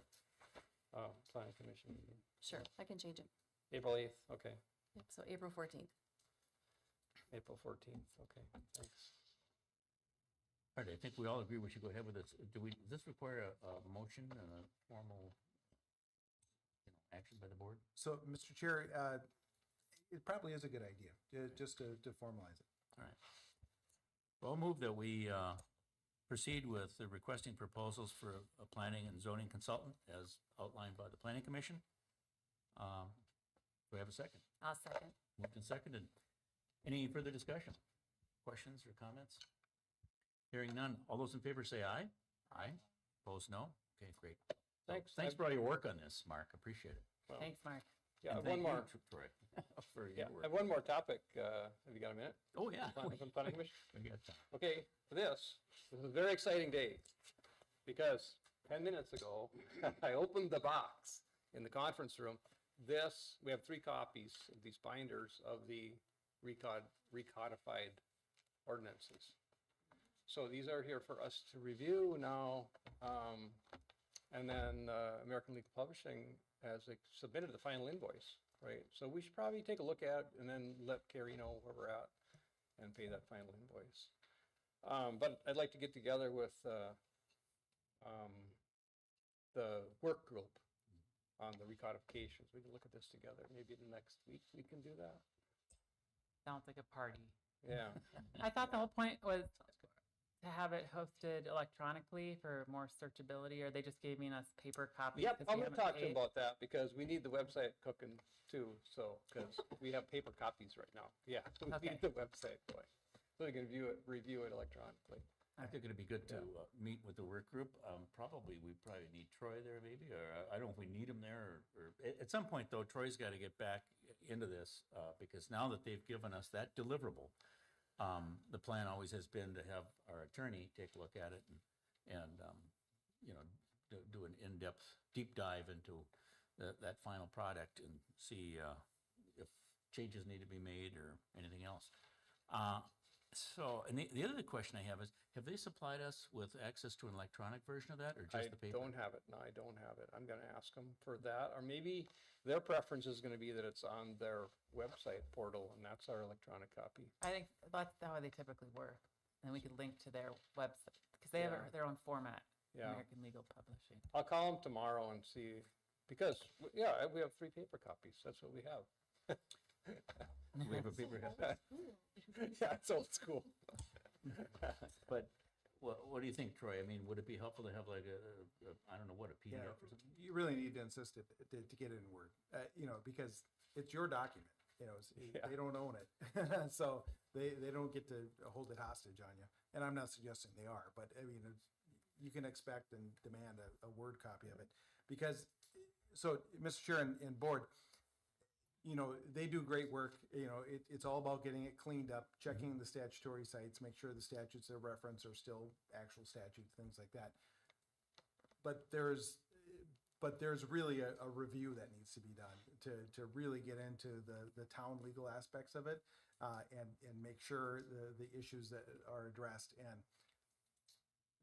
planning commission meeting. Sure, I can change it. April 8th, okay. Yep, so April 14th. April 14th, okay, thanks. All right, I think we all agree we should go ahead with this. Does this require a motion and a formal, action by the board? So, Mr. Chair, it probably is a good idea, just to formalize it. All right. Well, I'll move that we proceed with the requesting proposals for a planning and zoning consultant as outlined by the planning commission. Do we have a second? I'll second. Moved and seconded. Any further discussion? Questions or comments? Hearing none. All those in favor say aye. Aye. Opposed, no? Okay, great. Thanks. Thanks for all your work on this, Mark. Appreciate it. Well, Thanks, Mark. Yeah, And one thank you, more. Troy, for Yeah, your I work. have one more topic. Have you got a minute? Oh, yeah. From planning commission? We got time. Okay, this is a very exciting day because 10 minutes ago, I opened the box in the conference room. We have 3 copies of these binders of the recodified ordinances. So these are here for us to review now. And then American Legal Publishing has submitted the final invoice, right? So we should probably take a look at and then let Carrie know where we're at and pay that final invoice. But I'd like to get together with the work group on the recodifications. We can look at this together. Maybe the next week we can do that. Sounds like a party. Yeah. I thought the whole point was to have it hosted electronically for more searchability, or they just giving us paper copies? Yep, 'cause I'm we gonna haven't talk to him paid? about that because we need the website cooking too. So, because we have paper copies right now. Yeah, we Okay. need the website going. So we can review it electronically. I think it'd be good to meet with the work group. We probably need Troy there maybe, or I don't know if we need him there, or at some point though, Troy's got to get back into this, because now that they've given us that deliverable, the plan always has been to have our attorney take a look at it and do an in-depth, deep dive into that final product and see if changes need to be made or anything else. So, and the other question I have is, have they supplied us with access to an electronic version of that or I just the paper? don't have it. No, I don't have it. I'm gonna ask them for that, or maybe their preference is gonna be that it's on their website portal and that's our electronic copy. I think that's how they typically work. And we could link to their website, because they have Yeah. their own format, Yeah. American Legal Publishing. I'll call them tomorrow and see, because, yeah, we have 3 paper copies. That's what we have. We have a paper copy. Yeah, it's old school. But what do you think, Troy? I mean, would it be helpful to have like I don't know, what, a PDF or something? You really need to insist to get it in Word, because it's your document, Yeah. they don't own it. So they don't get to hold it hostage on you. And I'm not suggesting they are, but I mean, you can expect and demand a Word copy of it. Because, so, Mr. Chair and Board, they do great work. It's all about getting it cleaned up, checking the statutory sites, make sure the statutes they reference are still actual statutes, things like that. But there's really a review that needs to be done to really get into the town legal aspects of it, and make sure the issues that are addressed. And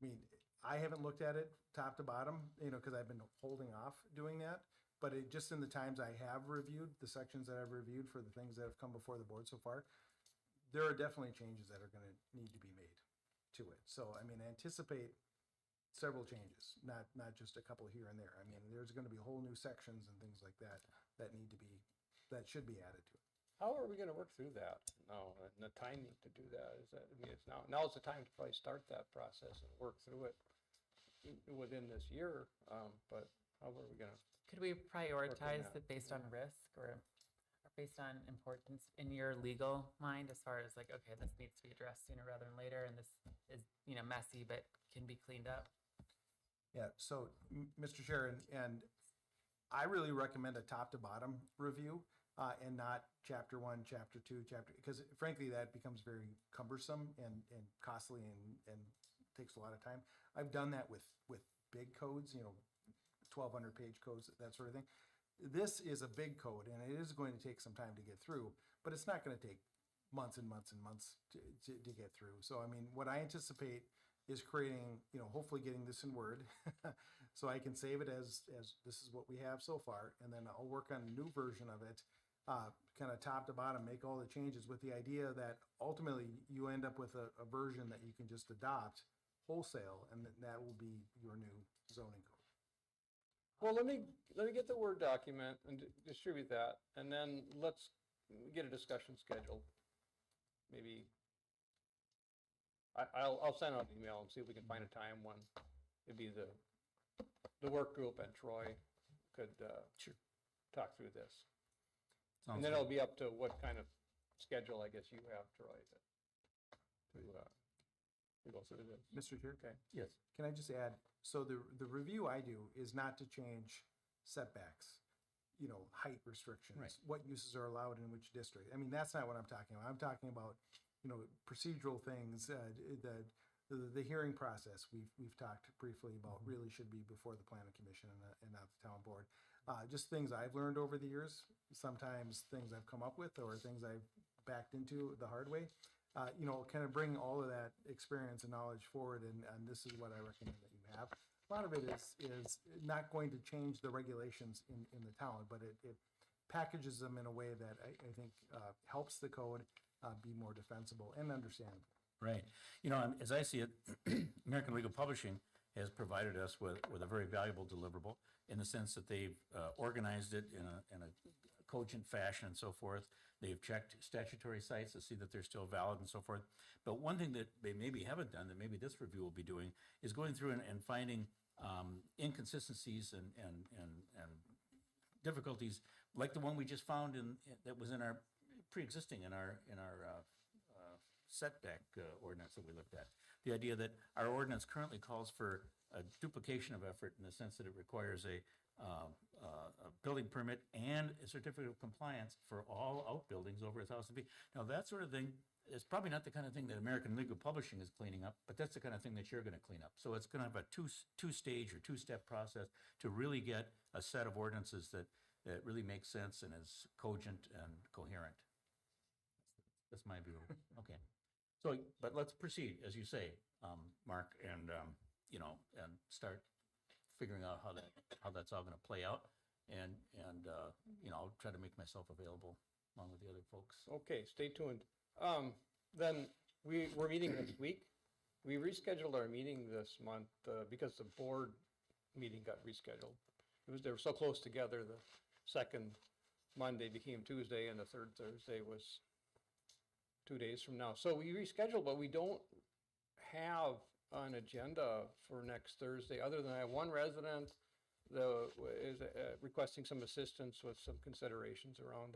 I mean, I haven't looked at it top to bottom, because I've been holding off doing that. But just in the times I have reviewed, the sections that I've reviewed for the things that have come before the board so far, there are definitely changes that are going to need to be made to it. So, I mean, anticipate several changes, not just a couple here and there. I mean, there's gonna be whole new sections and things like that that need to be, that should be added to it. How are we gonna work through that? No, and the timing to do that, is that, I mean, it's now's the time to probably start that process and work through it within this year, but how are we gonna? Could we prioritize that, it based on risk or based on importance in your legal mind as far as like, okay, this needs to be addressed sooner rather than later, and this is, messy, but can be cleaned up? Yeah, so, Mr. Chair, and I really recommend a top to bottom review, and not chapter one, chapter two, because frankly, that becomes very cumbersome and costly and takes a lot of time. I've done that with big codes, 1,200 page codes, that sort of thing. This is a big code, and it is going to take some time to get through, but it's not going to take months and months and months to get through. So, I mean, what I anticipate is creating, hopefully getting this in Word, so I can save it as this is what we have so far, and then I'll work on a new version of it, kind of top to bottom, make all the changes with the idea that ultimately you end up with a version that you can just adopt wholesale, and that will be your new zoning code. Well, let me get the Word document and distribute that, and then let's get a discussion scheduled. Maybe I'll send out an email and see if we can find a time when it'd be the work group and Troy could talk through this. And then it'll be up to what kind of schedule, I guess, you have, Troy, to go through this. Mr. Chair? Okay. Yes. Can I just add, so the review I do is not to change setbacks, height restrictions, Right. what uses are allowed in which district. I mean, that's not what I'm talking about. I'm talking about, procedural things, the hearing process. We've talked briefly about really should be before the planning commission and not the town board. Just things I've learned over the years, sometimes things I've come up with or things I've backed into the hard way. Kind of bring all of that experience and knowledge forward, and this is what I recommend that you have. A lot of it is not going to change the regulations in the town, but it packages them in a way that I think helps the code be more defensible and understandable. Right. As I see it, American Legal Publishing has provided us with a very valuable deliverable in the sense that they've organized it in a cogent fashion and so forth. They've checked statutory sites to see that they're still valid and so forth. But one thing that they maybe haven't done, that maybe this review will be doing, is going through and finding inconsistencies and difficulties like the one we just found that was in our pre-existing in our setback ordinance that we looked at. The idea that our ordinance currently calls for a duplication of effort in the sense that it requires a building permit and a certificate of compliance for all outbuildings over 1,000 feet. Now, that sort of thing is probably not the kind of thing that American Legal Publishing is cleaning up, but that's the kind of thing that you're going to clean up. So it's going to have a two-stage or two-step process to really get a set of ordinances that really makes sense and is cogent and coherent. That's my view. Okay. So, but let's proceed, as you say, Mark, and and start figuring out how that's all going to play out, and I'll try to make myself available along with the other folks. Okay, stay tuned. Then we're meeting next week. We rescheduled our meeting this month because the board meeting got rescheduled. They were so close together. The second Monday became Tuesday, and the third Thursday was 2 days from now. So we rescheduled, but we don't have an agenda for next Thursday, other than I have one resident that is requesting some assistance with some considerations around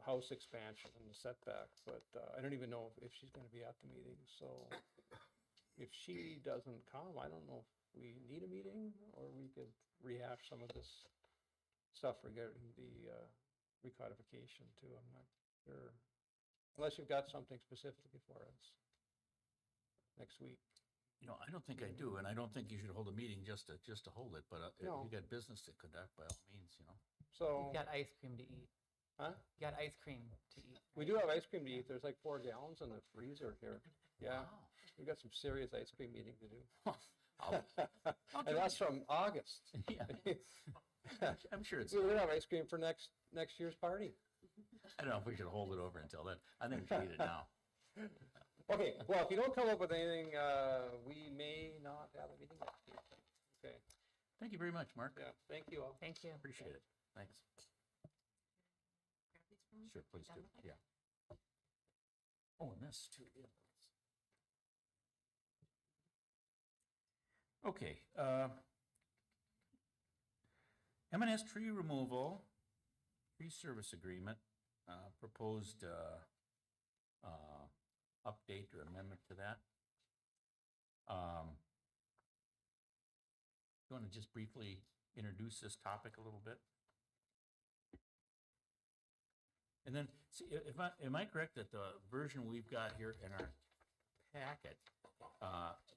house expansion and the setback, but I don't even know if she's going to be at the meeting. So if she doesn't come, I don't know if we need a meeting or we could rehash some of this stuff regarding the recodification too. I'm not sure. Unless you've got something specifically for us next week. I don't think I do, and I don't think you should hold a meeting just to hold it. But if No. you got business to conduct, by all means, So, You've got ice cream to eat. huh? You got ice cream to eat. We do have ice cream to eat. There's like 4 gallons in the freezer here. Yeah, Wow. we've got some serious ice cream eating to do. I'll And that's from August. Yeah. I'm sure it's. So we're gonna have ice cream for next year's party. I don't know if we should hold it over until then. I think we should eat it now. Okay, well, if you don't come up with anything, we may not have a meeting next week. Okay, Thank you very much, Mark. yeah, thank you all. Thank you. Appreciate it. Thanks. Sure, please do, yeah. Oh, and this too, yeah. Okay, M&S tree removal, tree service agreement, proposed, update or amendment to that. You want to just briefly introduce this topic a little bit? And then, see, am I correct that the version we've got here in our packet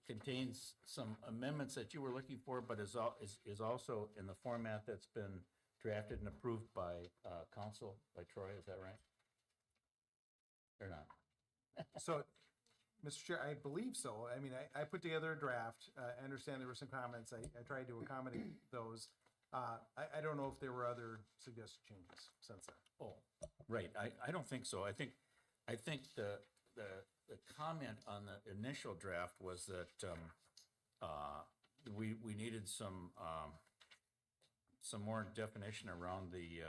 contains some amendments that you were looking for, but is also in the format that's been drafted and approved by council, by Troy, is that right? Or not? So, Mr. Chair, I believe so. I mean, I put together a draft. I understand there were some comments. I tried to accommodate those. I don't know if there were other suggested changes since then. Oh, right, I don't think so. I think the comment on the initial draft was that, we needed some more definition around the,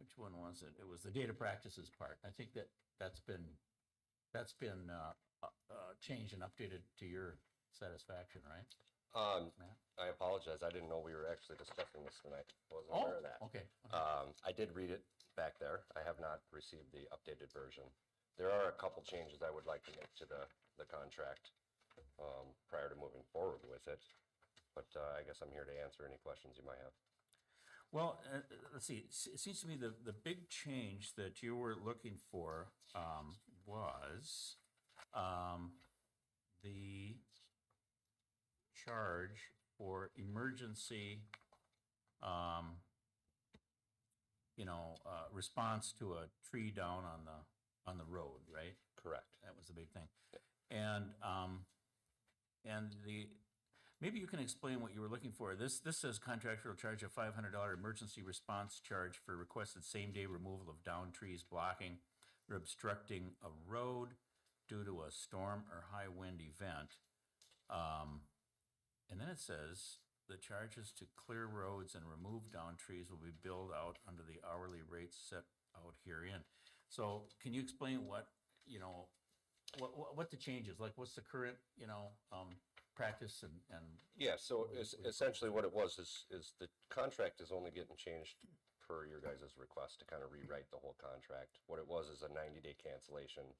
which one was it? It was the data practices part. I think that's been changed and updated to your satisfaction, right? Matt? I apologize. I didn't know we were actually discussing this tonight. Wasn't Oh, aware of that. okay. I did read it back there. I have not received the updated version. There are a couple changes I would like to make to the contract prior to moving forward with it. But I guess I'm here to answer any questions you might have. Well, let's see, it seems to me the big change that you were looking for was the charge for emergency, response to a tree down on the road, right? Correct. That was the big thing. And maybe you can explain what you were looking for. This says contractor will charge a $500 emergency response charge for requested same-day removal of downed trees blocking or obstructing a road due to a storm or high wind event. And then it says the charges to clear roads and remove downed trees will be billed out under the hourly rates set out herein. So can you explain what the change is? Like, what's the current, practice and Yeah, so essentially what it was is the contract is only getting changed per your guys' request to kind of rewrite the whole contract. What it was is a 90-day cancellation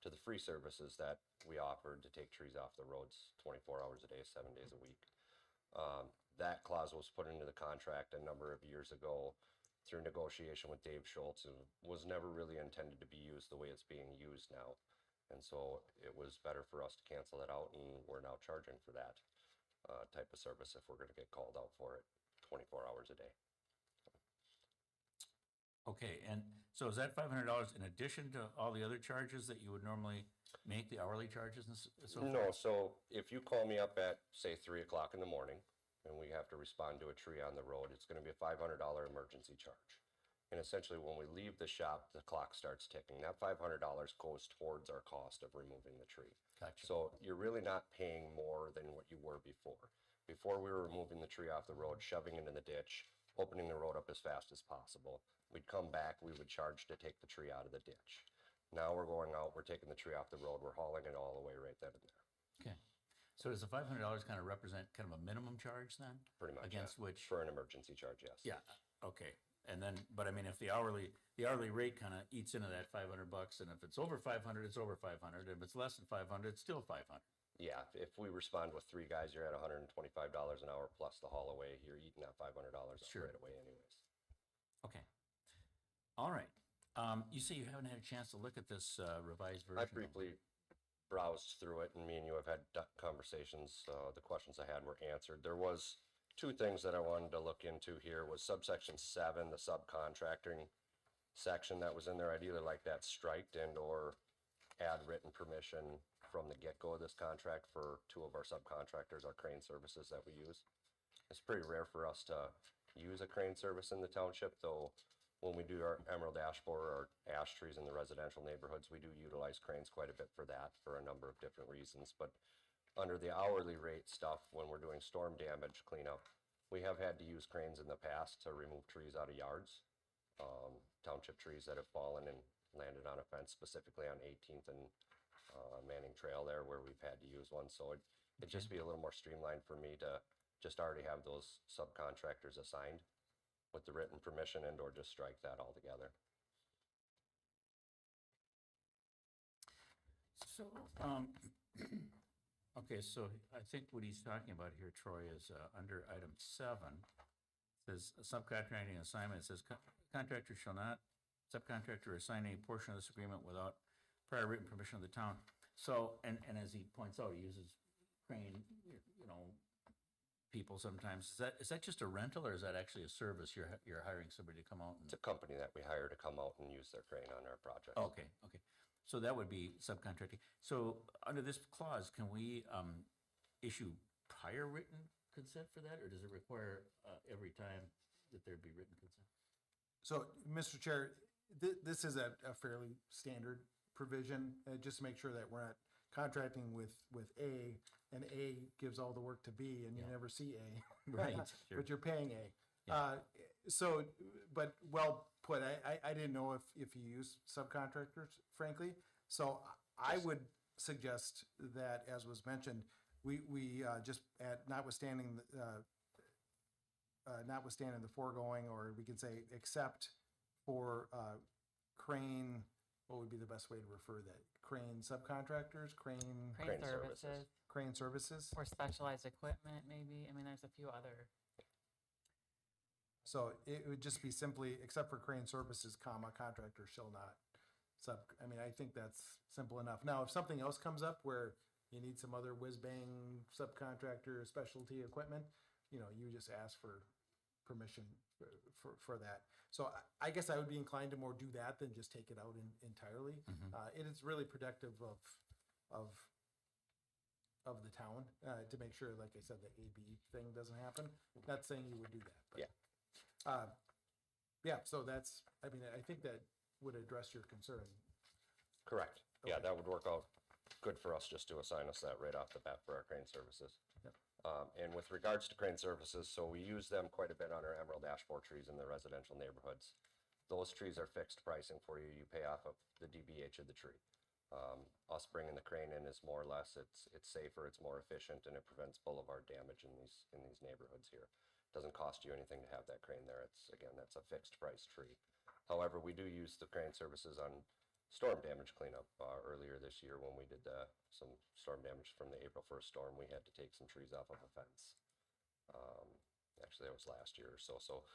to the free services that we offered to take trees off the roads 24 hours a day, 7 days a week. That clause was put into the contract a number of years ago through negotiation with Dave Schultz and was never really intended to be used the way it's being used now. And so it was better for us to cancel that out, and we're now charging for that type of service if we're going to get called out for it 24 hours a day. Okay, and so is that $500 in addition to all the other charges that you would normally make, the hourly charges and so forth? No, so if you call me up at, say, 3 o'clock in the morning, and we have to respond to a tree on the road, it's gonna be a $500 emergency charge. And essentially, when we leave the shop, the clock starts ticking. That $500 goes towards our cost of removing the tree. Gotcha. So you're really not paying more than what you were before. Before, we were removing the tree off the road, shoving it in the ditch, opening the road up as fast as possible. We'd come back, we would charge to take the tree out of the ditch. Now we're going out, we're taking the tree off the road, we're hauling it all the way right then and there. Okay, so does the $500 kind of represent kind of a minimum charge then? Pretty much, Against yeah. which? For an emergency charge, yes. Yeah, okay, and then, but I mean, if the hourly rate kind of eats into that $500, and if it's over 500, it's over 500, if it's less than 500, it's still 500. Yeah, if we respond with 3 guys, you're at $125 an hour plus the haul away, you're eating that $500 Sure. right away anyways. Okay, all right. You say you haven't had a chance to look at this revised version? I briefly browsed through it, and me and you have had conversations. The questions I had were answered. There was 2 things that I wanted to look into here was subsection 7, the subcontracting section that was in there. I'd either like that striked and or add written permission from the get-go of this contract for 2 of our subcontractors, our crane services that we use. It's pretty rare for us to use a crane service in the township, though when we do our emerald ash borer or ash trees in the residential neighborhoods, we do utilize cranes quite a bit for that, for a number of different reasons. But under the hourly rate stuff, when we're doing storm damage cleanup, we have had to use cranes in the past to remove trees out of yards. Township trees that have fallen and landed on a fence, specifically on 18th and Manning Trail there, where we've had to use one. So it'd just be a little more streamlined for me to just already have those subcontractors assigned with the written permission and or just strike that altogether. So, okay, so I think what he's talking about here, Troy, is under item 7, says subcontracting assignment, it says contractor shall not subcontractor assign any portion of this agreement without prior written permission of the town. So, and as he points out, he uses crane, you know, people sometimes. Is that just a rental or is that actually a service? You're hiring somebody to come out and? It's a company that we hire to come out and use their crane on our project. Okay, okay. So that would be subcontracting. So under this clause, can we issue prior written consent for that, or does it require every time that there be written consent? So, Mr. Chair, this is a fairly standard provision, just to make sure that we're not contracting with A, and A gives all the work to B, and you Yeah. never see A. Right, sure. But you're paying A. Yeah. So, but well put, I didn't know if you use subcontractors, frankly. So I would suggest that, as was mentioned, we just notwithstanding the foregoing, or we can say except for crane, what would be the best way to refer that? Crane subcontractors, crane Crane services. services crane services? or specialized equipment, maybe. I mean, there's a few other. So it would just be simply, except for crane services, comma, contractor shall not I mean, I think that's simple enough. Now, if something else comes up where you need some other whiz-bang subcontractor specialty equipment, you know, you just ask for permission for that. So I guess I would be inclined to more do that than just take it out entirely. It is really protective of the town, to make sure, like I said, the AB thing doesn't happen. Not saying you would do that, but. Yeah. Yeah, so that's, I mean, I think that would address your concern. Correct. Yeah, Okay. that would work out good for us just to assign us that right off the bat for our crane services. Yep. And with regards to crane services, so we use them quite a bit on our emerald ash borer trees in the residential neighborhoods. Those trees are fixed pricing for you. You pay off of the DBH of the tree. Us bringing the crane in is more or less, it's safer, it's more efficient, and it prevents boulevard damage in these neighborhoods here. Doesn't cost you anything to have that crane there. It's, again, that's a fixed price tree. However, we do use the crane services on storm damage cleanup. Earlier this year when we did some storm damage from the April 1st storm, we had to take some trees off of a fence. Actually, that was last year or so. So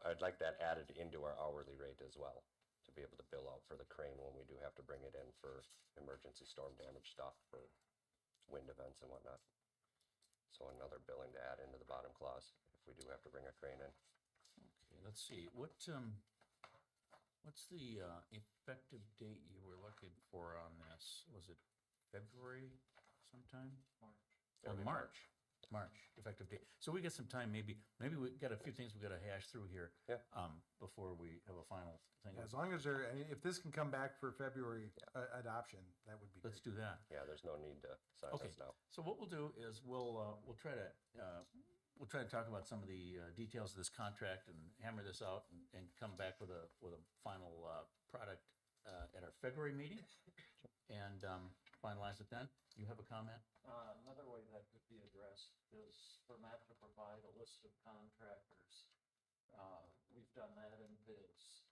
I'd like that added into our hourly rate as well, to be able to bill out for the crane when we do have to bring it in for emergency storm damage stuff, for wind events and whatnot. So another billing to add into the bottom clause if we do have to bring a crane in. Okay, let's see, what's the effective date you were looking for on this? Was it February sometime? March. Oh, Early March, effective date. So we got some time, maybe we got a few things we gotta hash through here. Yeah. Before we have a final thing. As long as I mean, if this can come back for February adoption, that would be great. Let's do that. Yeah, there's no need to sign Okay, this now. so what we'll do is we'll try to talk about some of the details of this contract and hammer this out and come back with a final product at our February meeting and finalize it then. You have a comment? Another way that could be addressed is for Matt to provide a list of contractors. We've done that in bids.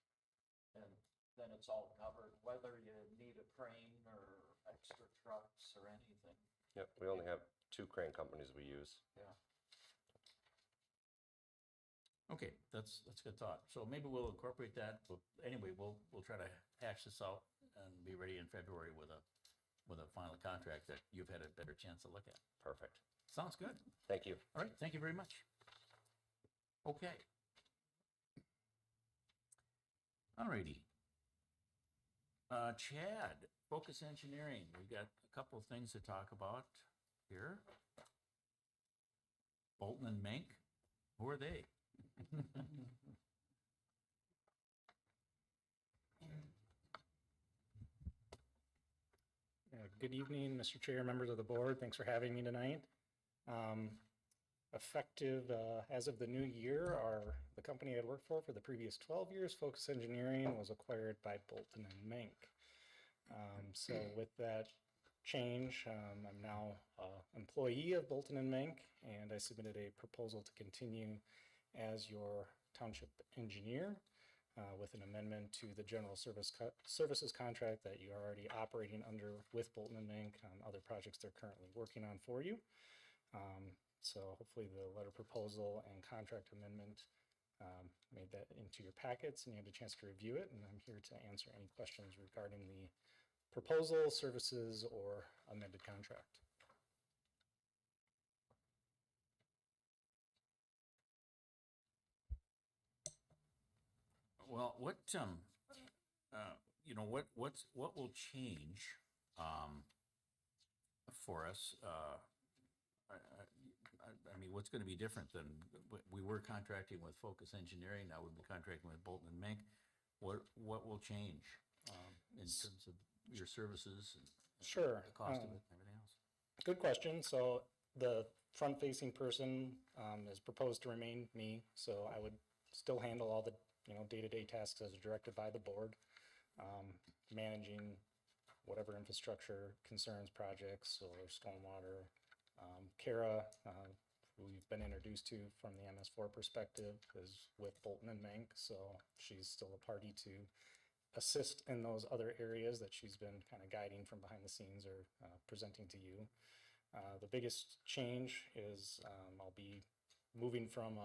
And then it's all covered, whether you need a crane or extra trucks or anything. Yep, we only have 2 crane companies we use. Yeah. Okay, that's good thought. So maybe we'll incorporate that. But anyway, we'll try to hash this out and be ready in February with a final contract that you've had a better chance to look at. Perfect. Sounds good. Thank you. All right, thank you very much. Okay. All righty. Chad, Focus Engineering, we got a couple of things to talk about here. Bolton and Mink, who are they? Good evening, Mr. Chair, members of the board. Thanks for having me tonight. Effective as of the new year, the company I had worked for the previous 12 years, Focus Engineering, was acquired by Bolton and Mink. So with that change, I'm now an employee of Bolton and Mink, and I submitted a proposal to continue as your township engineer with an amendment to the general services contract that you are already operating under with Bolton and Mink on other projects they're currently working on for you. So hopefully the letter proposal and contract amendment made that into your packets and you had a chance to review it. And I'm here to answer any questions regarding the proposal, services, or amended contract. Well, what will change, for us, I mean, what's gonna be different than, we were contracting with Focus Engineering, now we'll be contracting with Bolton and Mink. What will change, in terms of your services and Sure. the cost of it and everything else? Good question. So the front-facing person is proposed to remain me, so I would still handle all the day-to-day tasks as directed by the board, managing whatever infrastructure concerns, projects, or stormwater. Kara, who we've been introduced to from the MS4 perspective, is with Bolton and Mink, so she's still a party to assist in those other areas that she's been kind of guiding from behind the scenes or presenting to you. The biggest change is I'll be moving from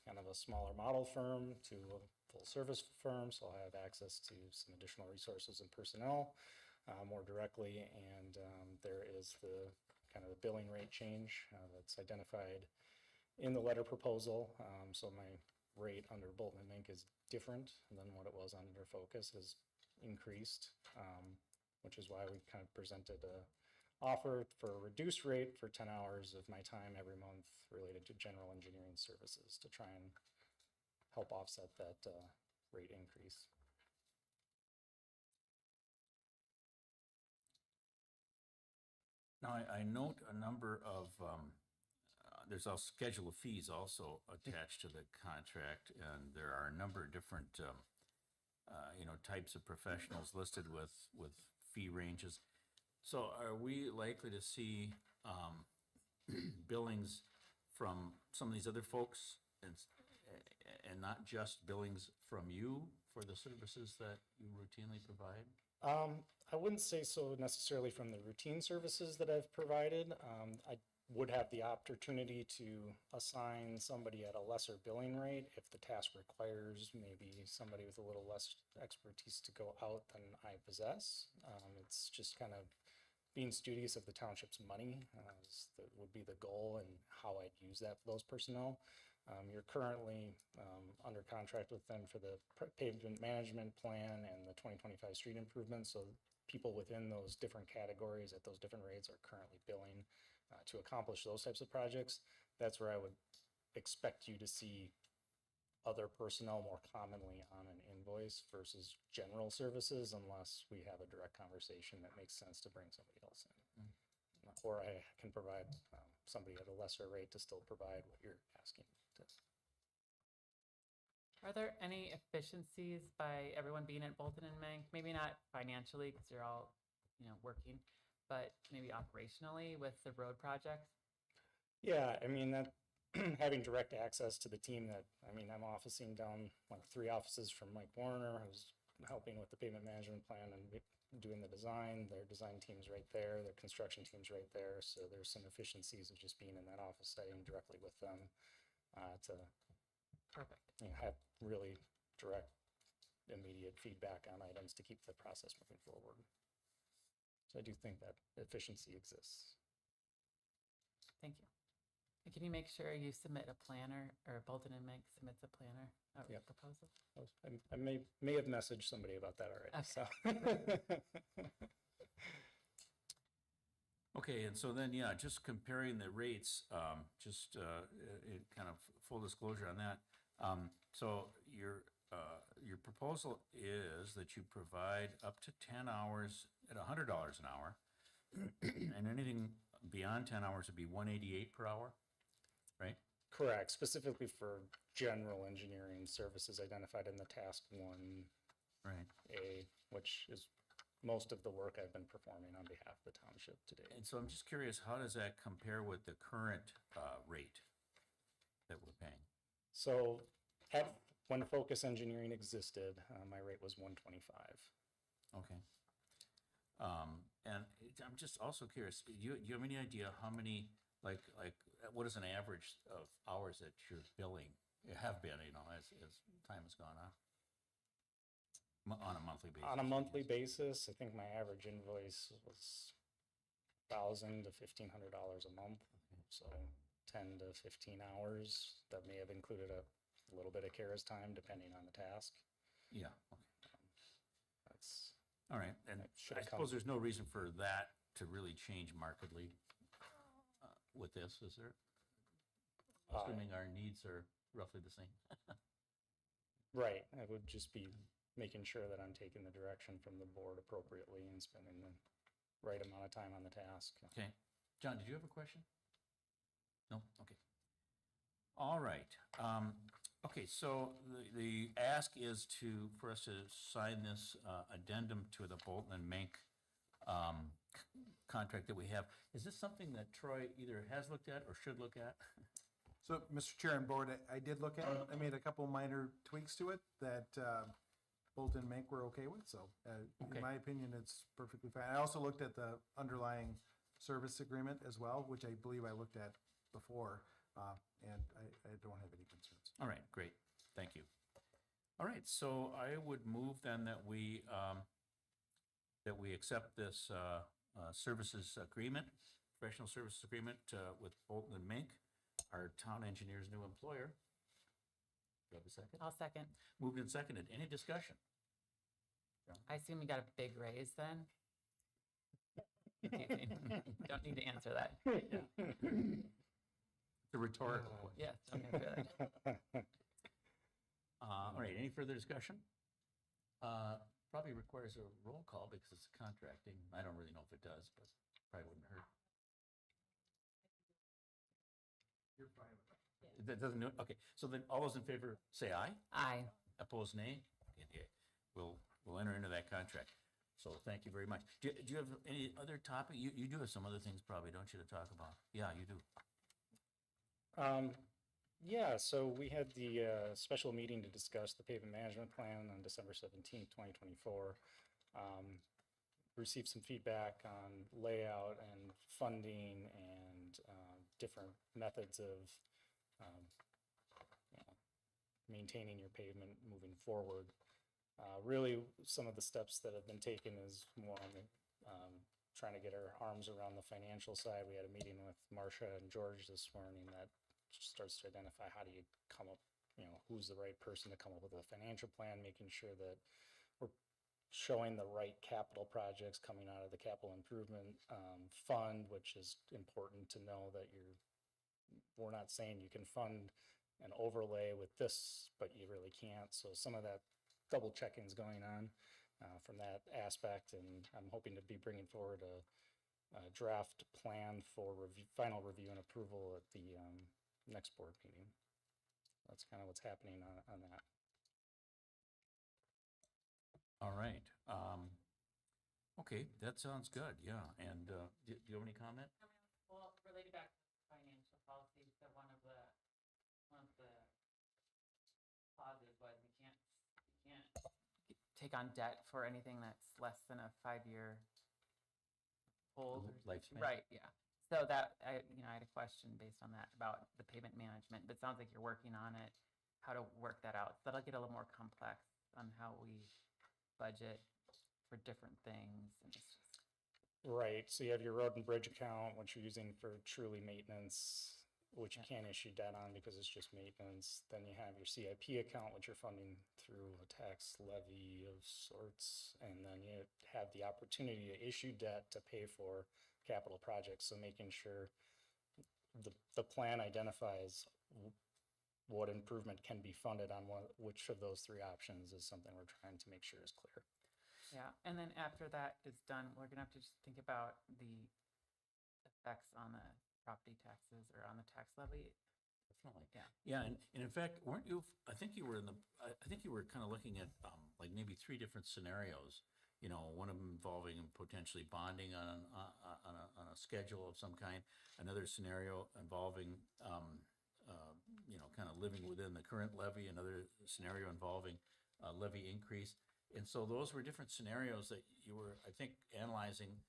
kind of a smaller model firm to a full service firm, so I'll have access to some additional resources and personnel more directly, and there is the kind of the billing rate change that's identified in the letter proposal. So my rate under Bolton and Mink is different than what it was under Focus, has increased, which is why we kind of presented a offer for a reduced rate for 10 hours of my time every month related to general engineering services to try and help offset that rate increase. Now, I note a number of, there's a schedule of fees also attached to the contract, and there are a number of different, types of professionals listed with fee ranges. So are we likely to see billings from some of these other folks and not just billings from you for the services that you routinely provide? I wouldn't say so necessarily from the routine services that I've provided. I would have the opportunity to assign somebody at a lesser billing rate if the task requires maybe somebody with a little less expertise to go out than I possess. It's just kind of being studious of the township's money would be the goal and how I'd use those personnel. You're currently under contract with them for the pavement management plan and the 2025 street improvements. So people within those different categories at those different rates are currently billing to accomplish those types of projects. That's where I would expect you to see other personnel more commonly on an invoice versus general services, unless we have a direct conversation that makes sense to bring somebody else in. Or I can provide somebody at a lesser rate to still provide what you're asking to. Are there any efficiencies by everyone being at Bolton and Mink? Maybe not financially because you're all, working, but maybe operationally with the road project? Yeah, I mean, that having direct access to the team I'm officing down 3 offices from Mike Warner, who's helping with the pavement management plan and doing the design. Their design team's right there, their construction team's right there. So there's some efficiencies of just being in that office setting directly with them to Perfect. have really direct, immediate feedback on items to keep the process moving forward. So I do think that efficiency exists. Thank you. And can you make sure you submit a planner, or Bolton and Mink submits a planner of your proposal? I may have messaged somebody about that already. Okay. So. Okay, and so then, just comparing the rates, in kind of full disclosure on that. So your proposal is that you provide up to 10 hours at $100 an hour, And anything beyond 10 hours would be 188 per hour, right? Correct, specifically for general engineering services identified in the task 1A, Right. which is most of the work I've been performing on behalf of the township today. And so I'm just curious, how does that compare with the current rate that we're paying? So when Focus Engineering existed, my rate was 125. Okay. And I'm just also curious, do you have any idea how many, what is an average of hours that you're billing, have been, as time has gone on? On a monthly basis? On a monthly basis, I think my average invoice was $1,000 to $1,500 a month. So 10 to 15 hours. That may have included a little bit of Kara's time, depending on the task. Yeah, That's all right. And That should I have suppose come- there's no reason for that to really change markedly with this, is there? Assuming our needs are roughly the same. right. I would just be making sure that I'm taking the direction from the board appropriately and spending the right amount of time on the task. Okay. John, did you have a question? No? Okay. All right. Okay, so the ask is for us to sign this addendum to the Bolton and Mink contract that we have. Is this something that Troy either has looked at or should look at? So, Mr. Chair and Board, I did look at it. I made a couple minor tweaks to it that Bolton and Mink were okay with, so Okay. in my opinion, it's perfectly fine. I also looked at the underlying service agreement as well, which I believe I looked at before, and I don't have any concerns. All right, great. Thank you. All right, so I would move then that we accept this services agreement, professional services agreement with Bolton and Mink, our town engineer's new employer. Do you have a second? I'll second. Moved and seconded. Any discussion? I assume you got a big raise then? Don't need to answer that. It's a rhetorical question. Yes, okay, good. All right, any further discussion? Probably requires a roll call because it's contracting. I don't really know if it does, but probably wouldn't hurt. You're fine with that. That doesn't do it? Okay, so then all those in favor say aye. Aye. Opposed, nay? Okay, we'll enter into that contract. So thank you very much. Do you have any other topic? You do have some other things probably, don't you, to talk about? Yeah, you do. Yeah, so we had the special meeting to discuss the pavement management plan on December 17th, 2024. Received some feedback on layout and funding and different methods of maintaining your pavement moving forward. Really, some of the steps that have been taken is more on the trying to get our arms around the financial side. We had a meeting with Marcia and George this morning that starts to identify how do you come up, who's the right person to come up with a financial plan, making sure that we're showing the right capital projects coming out of the capital improvement fund, which is important to know that we're not saying you can fund an overlay with this, but you really can't. So some of that double checking is going on from that aspect, and I'm hoping to be bringing forward a draft plan for final review and approval at the next board meeting. That's kind of what's happening on that. All right. Okay, that sounds good, yeah. And do you have any comment? Well, related back to financial policy, so one of the clauses was you can't take on debt for anything that's less than a 5-year old. Lifespan. Right, yeah. So that, I had a question based on that about the payment management, but it sounds like you're working on it, how to work that out. That'll get a little more complex on how we budget for different things. And it's just, Right, so you have your road and bridge account, which you're using for truly maintenance, which you can't issue debt on because it's just maintenance. Then you have your CIP account, which you're funding through a tax levy of sorts. And then you have the opportunity to issue debt to pay for capital projects. So making sure the plan identifies what improvement can be funded on which of those three options is something we're trying to make sure is clear. Yeah, and then after that is done, we're gonna have to just think about the effects on the property taxes or on the tax levy. Definitely. Yeah. Yeah, and in fact, weren't you, I think you were in the, I think you were kind of looking at, like maybe 3 different scenarios. You know, one of them involving potentially bonding on a schedule of some kind. Another scenario involving, you know, kind of living within the current levy. Another scenario involving levy increase. And so those were different scenarios that you were, I think, analyzing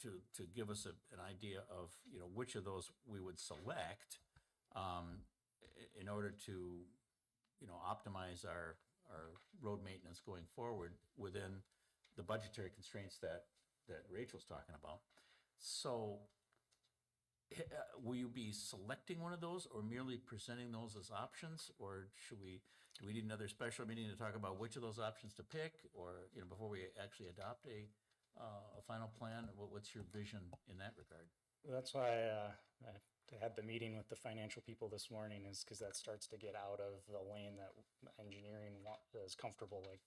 to give us an idea of, you know, which of those we would select in order to, you know, optimize our road maintenance going forward within the budgetary constraints that Rachel's talking about. So will you be selecting one of those or merely presenting those as options? Or do we need another special meeting to talk about which of those options to pick? Or, you know, before we actually adopt a final plan? What's your vision in that regard? That's why I had the meeting with the financial people this morning, is because that starts to get out of the lane that engineering is comfortable like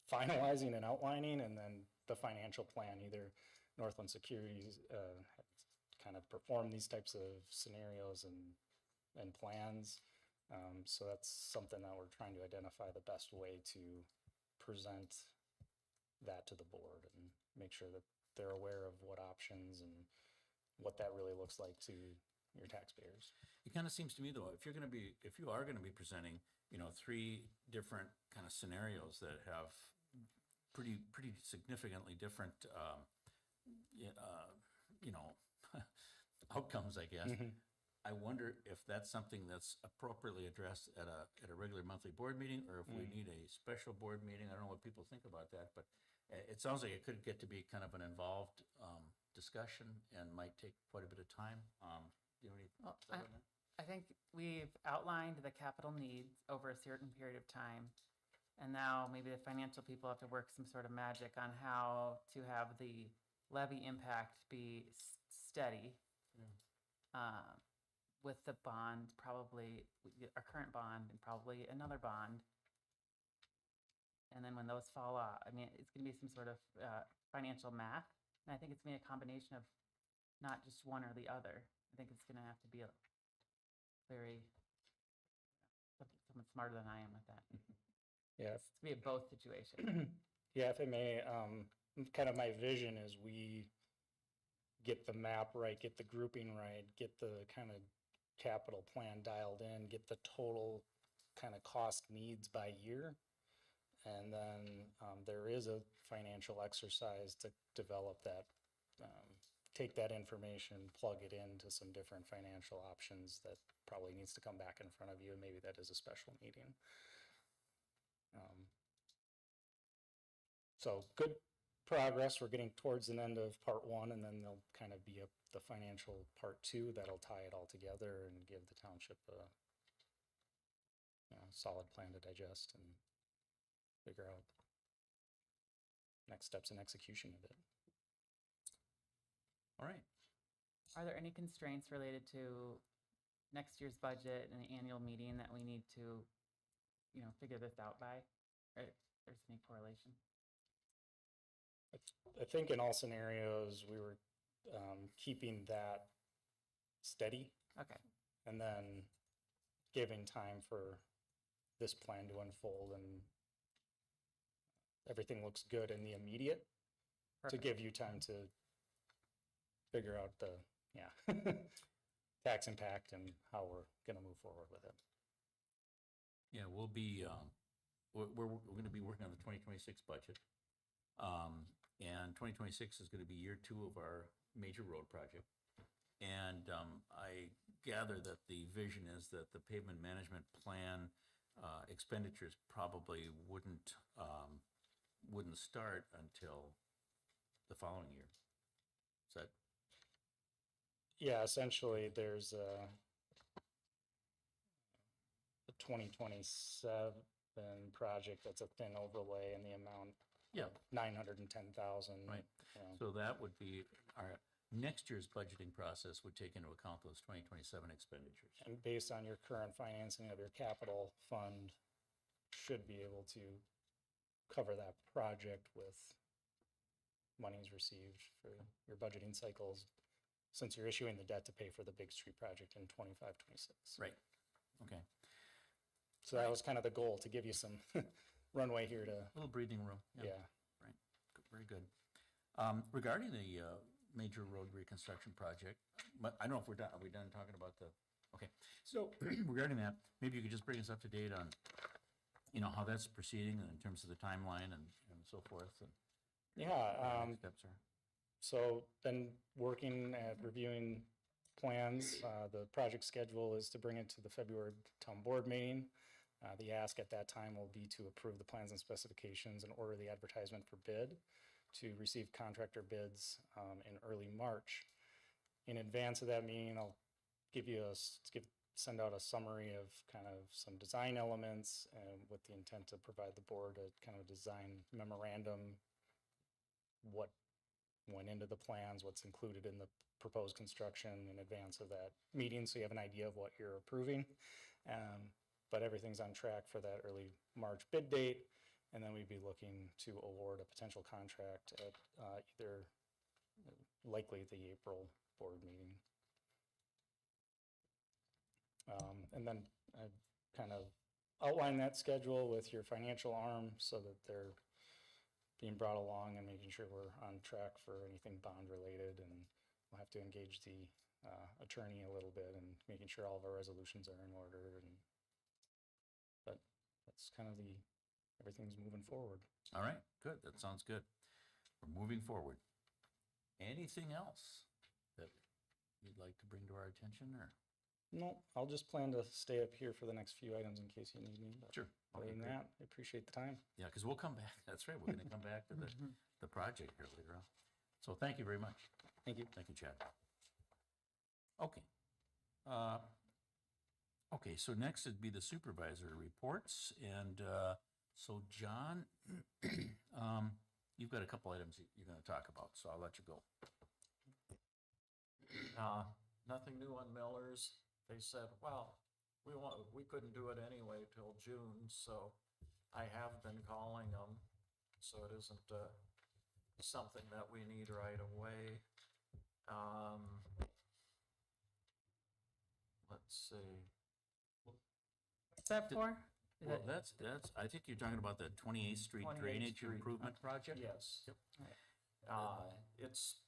finalizing and outlining, and then the financial plan, either Northland Securities kind of perform these types of scenarios and plans. So that's something that we're trying to identify the best way to present that to the board and make sure that they're aware of what options and what that really looks like to your taxpayers. It kind of seems to me though, if you are gonna be presenting, you know, 3 different kind of scenarios that have pretty significantly different, you know, outcomes, I guess. I wonder if that's something that's appropriately addressed at a regular monthly board meeting, or if we need a special board meeting. I don't know what people think about that, but it sounds like it could get to be kind of an involved discussion and might take quite a bit of time. Do you have any thoughts on that? I think we've outlined the capital needs over a certain period of time. And now maybe the financial people have to work some sort of magic on how to have the levy impact be steady. With the bond, probably our current bond and probably another bond. And then when those fall off, I mean, it's going to be some sort of financial math. And I think it's going to be a combination of not just one or the other. I think it's going to have to be a very, someone smarter than I am with that. Yeah. It's going to be a both situation. Yeah, if I may, kind of my vision is we get the map right, get the grouping right, get the kind of capital plan dialed in, get the total kind of cost needs by year. And then there is a financial exercise to develop that, take that information, plug it into some different financial options that probably needs to come back in front of you, and maybe that is a special meeting. So good progress. We're getting towards an end of part 1, and then there'll kind of be the financial part 2 that'll tie it all together and give the township a solid plan to digest and figure out next steps in execution of it. All right. Are there any constraints related to next year's budget and the annual meeting that we need to, you know, figure this out by? Or there's any correlation? I think in all scenarios, we were keeping that steady Okay. and then giving time for this plan to unfold, and everything looks good in the immediate to Perfect. give you time to figure out the, tax impact and how we're gonna move forward with it. Yeah, we'll be, we're going to be working on the 2026 budget. And 2026 is going to be year 2 of our major road project. And I gather that the vision is that the pavement management plan expenditures probably wouldn't start until the following year. Is that? Yeah, essentially, there's a 2027 project that's a thin overlay in the amount Yeah. of 910,000. Right. So that would be our next year's budgeting process would take into account those 2027 expenditures. And based on your current financing of your capital fund, should be able to cover that project with monies received for your budgeting cycles, since you're issuing the debt to pay for the big street project in 25, 26. Right, okay. So that was kind of the goal, to give you some runway here to, Little breathing room. yeah. Right, very good. Regarding the major road reconstruction project, but I don't know if we're done, are we done talking about the, okay. So regarding that, maybe you could just bring us up to date on, how that's proceeding in terms of the timeline and so forth, and Yeah, what the next steps are. so been working at reviewing plans. The project schedule is to bring it to the February town board meeting. The ask at that time will be to approve the plans and specifications and order the advertisement for bid, to receive contractor bids in early March. In advance of that meeting, I'll send out a summary of kind of some design elements, with the intent to provide the board a kind of design memorandum, what went into the plans, what's included in the proposed construction in advance of that meeting, so you have an idea of what you're approving. But everything's on track for that early March bid date, and then we'd be looking to award a potential contract at either likely the April board meeting. And then I kind of outline that schedule with your financial arm so that they're being brought along and making sure we're on track for anything bond related, and we'll have to engage the attorney a little bit and making sure all of our resolutions are in order. But that's kind of everything's moving forward. All right, good, that sounds good. We're moving forward. Anything else that you'd like to bring to our attention, or? No, I'll just plan to stay up here for the next few items in case you need me. But Sure. other than that, I appreciate the time. Yeah, because we'll come back, that's right, we're gonna come back to the project here later on. So thank you very much. Thank you. Thank you, Chad. Okay. Okay, so next would be the supervisor reports, and so John, you've got a couple items you're gonna talk about, so I'll let you go. Nothing new on Miller's. They said, well, we couldn't do it anyway till June, so I have been calling them. So it isn't something that we need right away. Let's see. What's that for? Is Well, it- that's, I think you're talking about the 28th Street 28th Drainage Street. Improvement Project? Yes. Yep. It's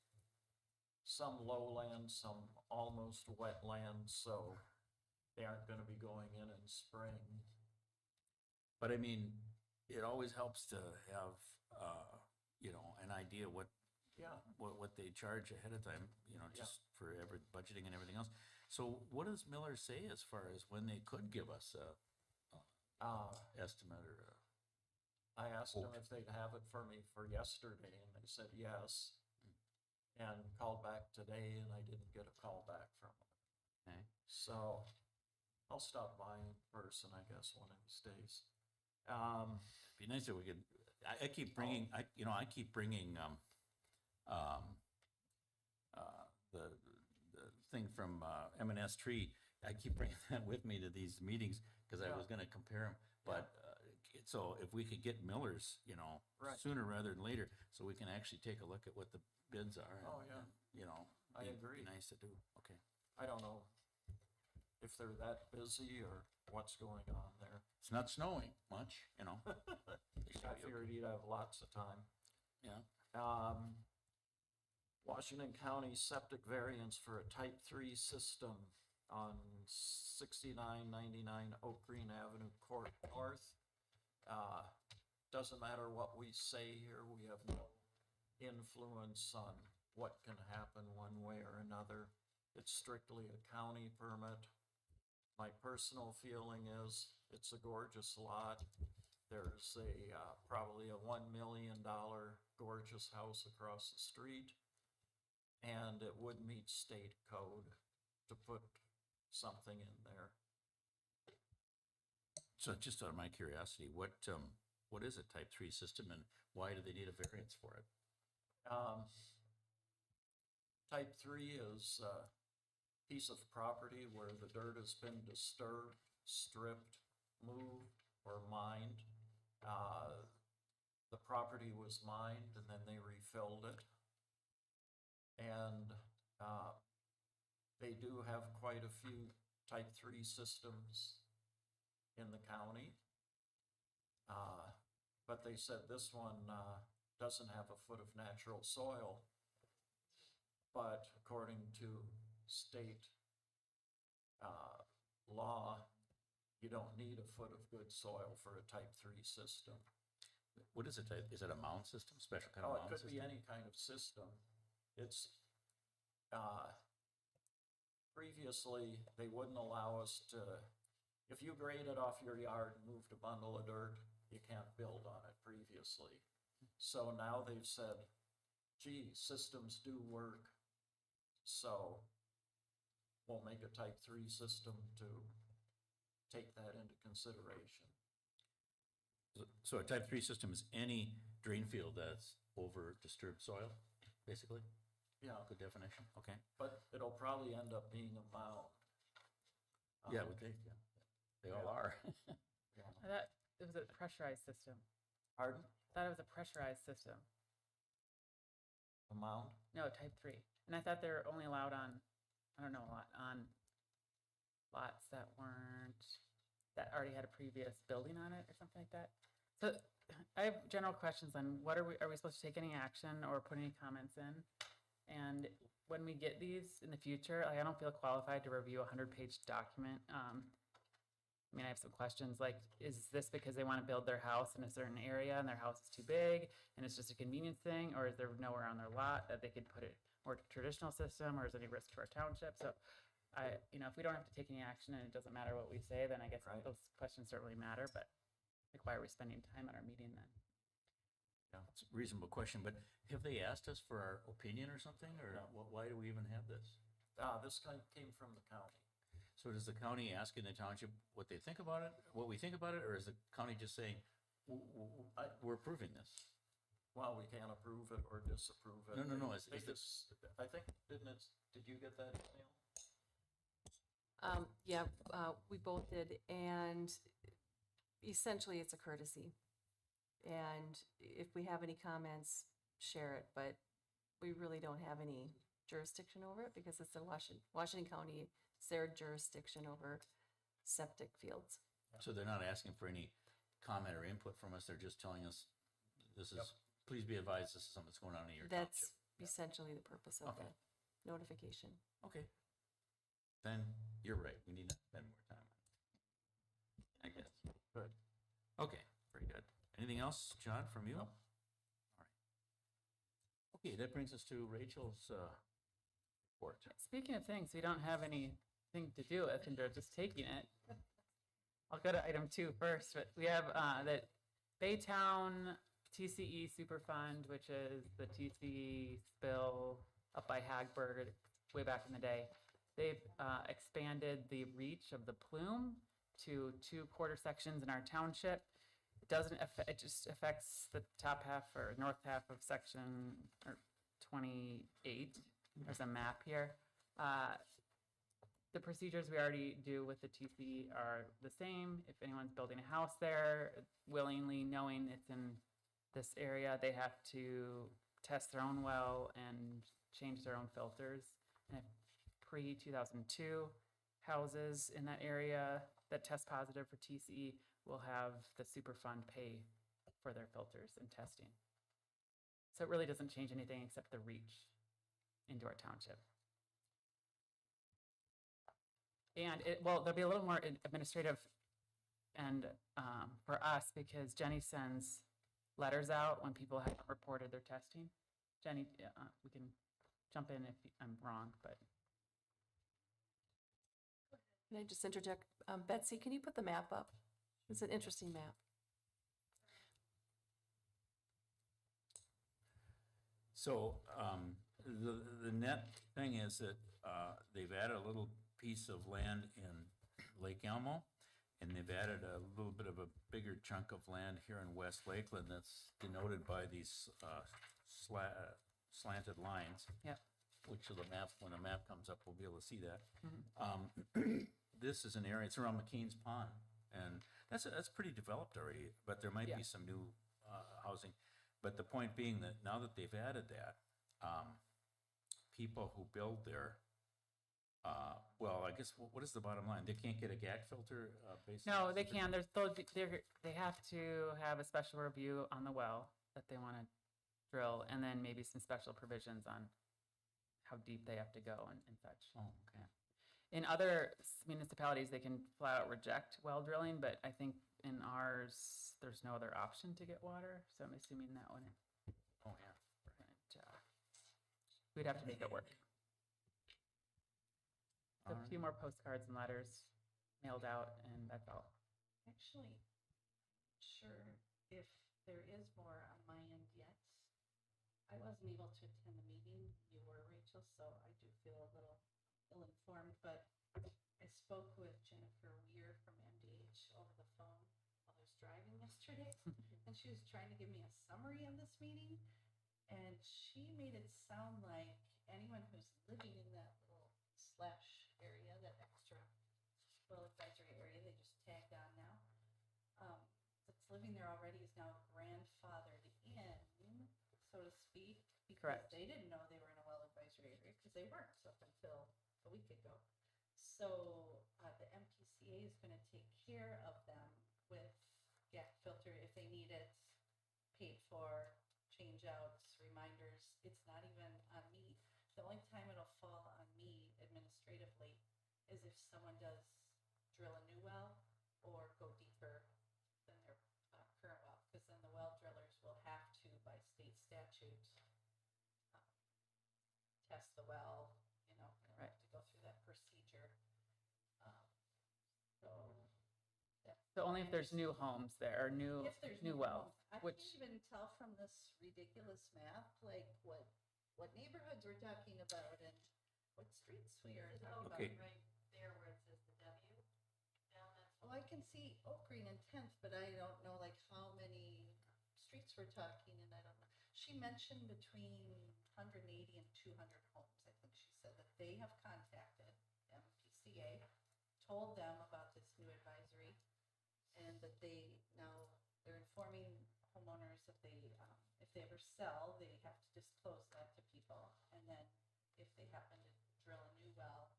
some lowland, some almost wetland, so they aren't gonna be going in spring. But I mean, it always helps to have, an idea what Yeah. what they charge ahead of time, just for budgeting and everything else. So what does Miller say as far as when they could give us a estimate or I asked them if they'd have it for me for yesterday, and they said yes. And called back today, and I didn't get a call back from them. Okay. So I'll stop by in person, I guess, one of these days. Be nice if we could, I keep bringing, I keep bringing, the thing from, M&S Tree. I keep bringing that with me to these meetings, cause I was gonna compare them, but, so if we could get Miller's, Right. sooner rather than later, so we can actually take a look at what the bids are. Oh, and, yeah. I be agree. nice to do, okay. I don't know if they're that busy or what's going on there. It's not snowing much, They should I be okay. figured you'd have lots of time. Yeah. Washington County septic variance for a type 3 system on 6999 Oak Green Avenue Court North. Doesn't matter what we say here, we have no influence on what can happen one way or another. It's strictly a county permit. My personal feeling is it's a gorgeous lot. There's probably a $1 million gorgeous house across the street. And it would meet state code to put something in there. So just out of my curiosity, what is a type 3 system and why do they need a variance for it? Type 3 is a piece of property where the dirt has been disturbed, stripped, moved, or mined. property was mined and then they refilled it. And they do have quite a few type 3 systems in the county. But they said this one doesn't have a foot of natural soil. But according to state law, you don't need a foot of good soil for a type 3 system. What is it? Is it a mound system, special kind of Oh, it mound could system? be any kind of system. It's, previously, they wouldn't allow us to, if you graded off your yard and moved a bundle of dirt, you can't build on it previously. So now they've said, gee, systems do work. So we'll make a type 3 system to take that into consideration. So a type 3 system is any drain field that's over disturbed soil, basically? Yeah, Good definition, okay. but it'll probably end up being a mound. Yeah, would they, yeah. They all are. I thought it was a pressurized system. Pardon? I thought it was a pressurized system. A mound? No, type 3. And I thought they were only allowed on, I don't know, on lots that weren't, that already had a previous building on it or something like that. So I have general questions on what are we supposed to take any action or put any comments in? And when we get these in the future, like, I don't feel qualified to review a 100-page document. I mean, I have some questions like, is this because they want to build their house in a certain area and their house is too big and it's just a convenience thing? Or is there nowhere on their lot that they could put it more traditional system, or is there any risk to our township? So if we don't have to take any action and it doesn't matter what we say, then I guess Right. those questions don't really matter, but like, why are we spending time at our meeting then? Yeah, it's a reasonable question, but have they asked us for our opinion or something, or why do we even have this? This came from the county. So does the county ask in the township what they think about it, what we think about it, or is the county just saying, we're approving this? Well, we can't approve it or disapprove it. No, I think, did you get that email? Yeah, we both did, and essentially it's a courtesy. And if we have any comments, share it, but we really don't have any jurisdiction over it because it's a Washington County, it's their jurisdiction over septic fields. So they're not asking for any comment or input from us, they're just telling us, this is, please be advised, this is something that's going on in your township. That's essentially the purpose of Okay. the notification. Okay. Then you're right, we need to spend more time, I guess. Good. Okay, very good. Anything else, John, from you? No. All right. Okay, that brings us to Rachel's report. Speaking of things we don't have anything to do with and they're just taking it, I'll go to item 2 first, but we have the Baytown TCE Superfund, which is the TCE spill up by Hagberg way back in the day. They've expanded the reach of the plume to 2 quarter sections in our township. It doesn't affect, it just affects the top half or north half of section 28. There's a map here. The procedures we already do with the TC are the same. If anyone's building a house there, willingly knowing it's in this area, they have to test their own well and change their own filters. And if pre-2002 houses in that area that test positive for TCE will have the Superfund pay for their filters and testing. So it really doesn't change anything except the reach into our township. And there'll be a little more administrative and for us because Jenny sends letters out when people haven't reported their testing. Jenny, we can jump in if I'm wrong, but. Can I just interject? Betsy, can you put the map up? It's an interesting map. So the net thing is that they've added a little piece of land in Lake Elmo, and they've added a little bit of a bigger chunk of land here in West Lakeland that's denoted by these slanted lines. Yep. Which of the map, when the map comes up, we'll be able to see that. This is an area, it's around McKean's Pond, and that's pretty developed already, but there might Yeah. be some new housing. But the point being that now that they've added that, people who build there, well, I guess, what is the bottom line? They can't get a GAC filter, based on? No, they can. They're still, they have to have a special review on the well that they want to drill, and then maybe some special provisions on how deep they have to go and such. Oh, okay. In other municipalities, they can flat out reject well drilling, but I think in ours, there's no other option to get water, so I'm assuming that one, Oh, yeah. we'd have to make it work. So a Alright. few more postcards and letters mailed out, and that's all. Actually, sure if there is more on my end yet. I wasn't able to attend the meeting, you were, Rachel, so I do feel a little ill-informed, but I spoke with Jennifer Weir from MDH over the phone while I was driving yesterday, and she was trying to give me a summary of this meeting, and she made it sound like anyone who's living in that little slash area, that extra well advisory area they just tagged on now, that's living there already is now grandfathered in, so to speak, because Correct. they didn't know they were in a well advisory area because they weren't up until a week ago. So the MPCA is going to take care of them with GAC filter if they need it, paid for, change outs, reminders. It's not even on me. The only time it'll fall on me administratively is if someone does drill a new well or go deeper than their current well, because then the well drillers will have to, by state statute, test the well, you know, and Right. have to go through that procedure. So. So only if there's new homes there, or new, If there's new wells, I which, can't even tell from this ridiculous map, like what neighborhoods we're talking about and what streets we are talking about. Okay. Right there where it says the W. Well, I can see Oak Green and 10th, but I don't know like how many streets we're talking, and I don't know. She mentioned between 180 and 200 homes. I think she said that they have contacted MPCA, told them about this new advisory, and that they're informing homeowners that if they ever sell, they have to disclose that to people, and then if they happen to drill a new well,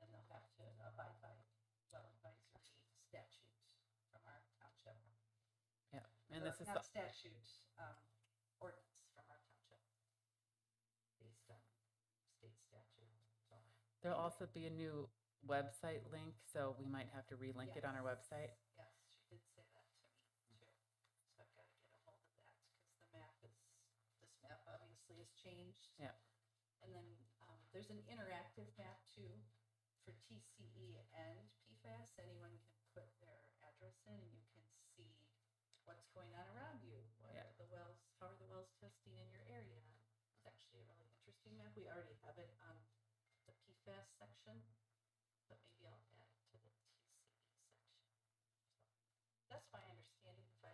then they'll have to abide by well advisory statutes from our township. yeah, and this is, Not statute, ordinance from our township, based on state statute, so. there'll also be a new website link, so we might have to relink it on our Yes. website. Yes, she did say that to me too. So I've got to get a hold of that because this map obviously has changed. Yeah. And then there's an interactive map too for TCE and PFAS. Anyone can put their address in and you can see what's going on around you. What Yeah. are the wells, how are the wells testing in your area? It's actually a really interesting map. We already have it on the PFAS section, but maybe I'll add it to the TCE section. So that's my understanding. If I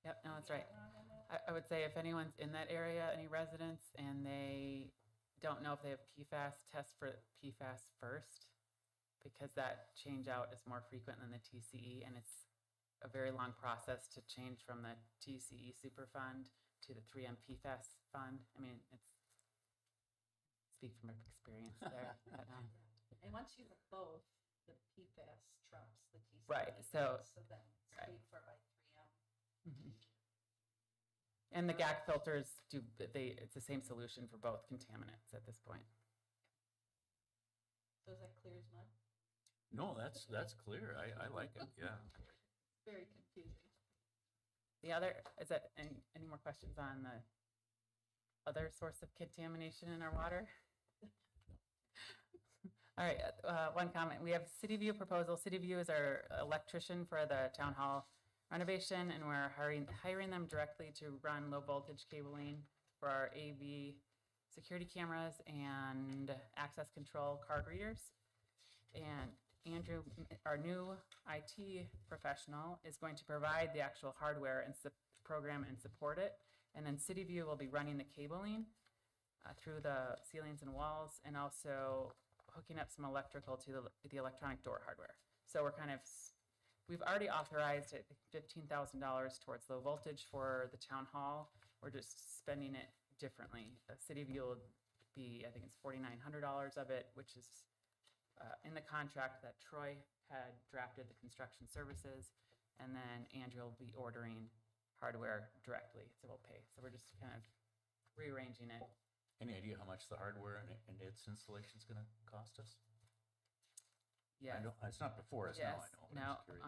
Yep, no, that's am right. wrong on that. I would say if anyone's in that area, any residents, and they don't know if they have PFAS, test for PFAS first, because that change out is more frequent than the TCE, and it's a very long process to change from the TCE Superfund to the 3M PFAS fund. I mean, speak from experience there. But, And once you have both, the PFAS trumps the TCE. Right, so- So then it's right. paid for by 3M. And the GAC filters it's the same solution for both contaminants at this point. So is that clear as mud? No, that's clear. I like it, yeah. Very confusing. The other, is that, any more questions on the other source of contamination in our water? All right, one comment. We have City View proposal. City View is our electrician for the town hall renovation, and we're hiring them directly to run low voltage cabling for our AV security cameras and access control card readers. And Andrew, our new IT professional, is going to provide the actual hardware and program and support it. And then City View will be running the cabling through the ceilings and walls, and also hooking up some electrical to the electronic door hardware. So we're kind of we've already authorized it, $15,000 towards low voltage for the town hall. We're just spending it differently. The City View will be, I think it's $4,900 of it, which is in the contract that Troy had drafted the construction services. And then Andrew will be ordering hardware directly, so we'll pay. So we're just kind of rearranging it. Any idea how much the hardware and its installation is gonna cost us? Yes. I don't, it's not before us now, I know. but I'm No, just curious.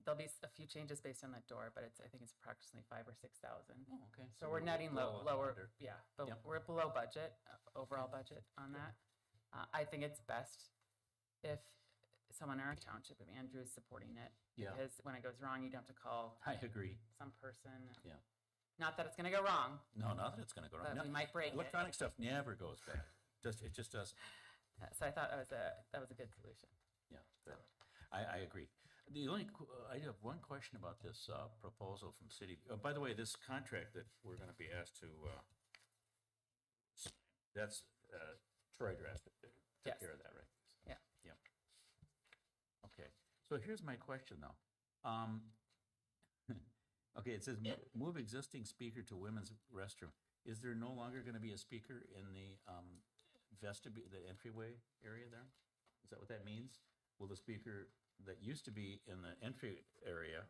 there'll be a few changes based on that door, but I think it's approximately 5,000 or 6,000. Oh, okay. So we're netting well lower, under. yeah, but Yep. we're below budget, overall budget on that. I think it's best if someone in our township, if Andrew is supporting it. Yeah. Because when it goes wrong, you don't have to call I agree. some person. Yeah. Not that it's gonna go wrong, No, not that it's gonna go wrong. but No, we might break it. Electronic stuff never goes bad. It just doesn't. So I thought that was a good solution. Yeah, I agree. The only, I have one question about this proposal from City. By the way, this contract that we're gonna be asked to, that's Troy drafted, took Yes. care of that, right? Yeah. Yeah. Okay, so here's my question though. Okay, it says move existing speaker to women's restroom. Is there no longer gonna be a speaker in the vestibule, the entryway area there? Is that what that means? Will the speaker that used to be in the entry area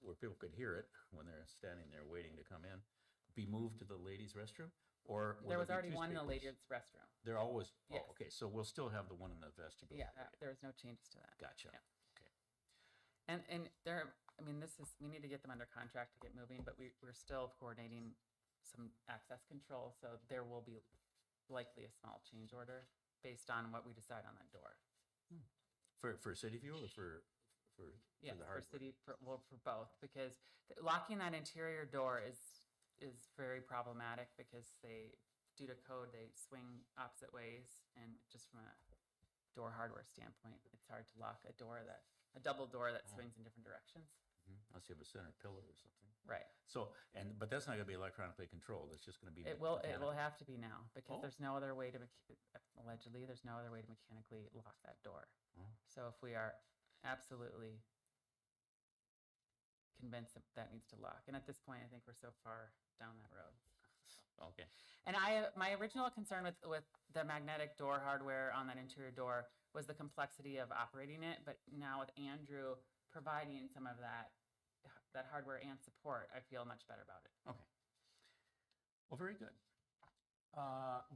where people could hear it when they're standing there waiting to come in, be moved to the ladies' restroom? Or will There was be already two one in the speakers? ladies' restroom. There always, Yes. oh, okay, so we'll still have the one in the vestibule. Yeah, area. there was no changes to that. Gotcha. Yeah. Okay. And there, I mean, we need to get them under contract to get moving, but we're still coordinating some access control, so there will be likely a small change order based on what we decide on that door. For City View or for Yeah, the for hardware? city, well, for both, because locking that interior door is very problematic because due to code, they swing opposite ways, and just from a door hardware standpoint, it's hard to lock a double door that swings in different directions. Unless you have a center pillar or something. Right. So, but that's not gonna be electronically controlled, it's just gonna be. It will mechanical. have to be now, because Oh. there's no other way to, allegedly, there's no other way to mechanically lock that door. Oh. So if we are absolutely convinced that needs to lock, and at this point, I think we're so far down that road. Okay. And my original concern with the magnetic door hardware on that interior door was the complexity of operating it, but now with Andrew providing some of that hardware and support, I feel much better about it. Okay. Well, very good.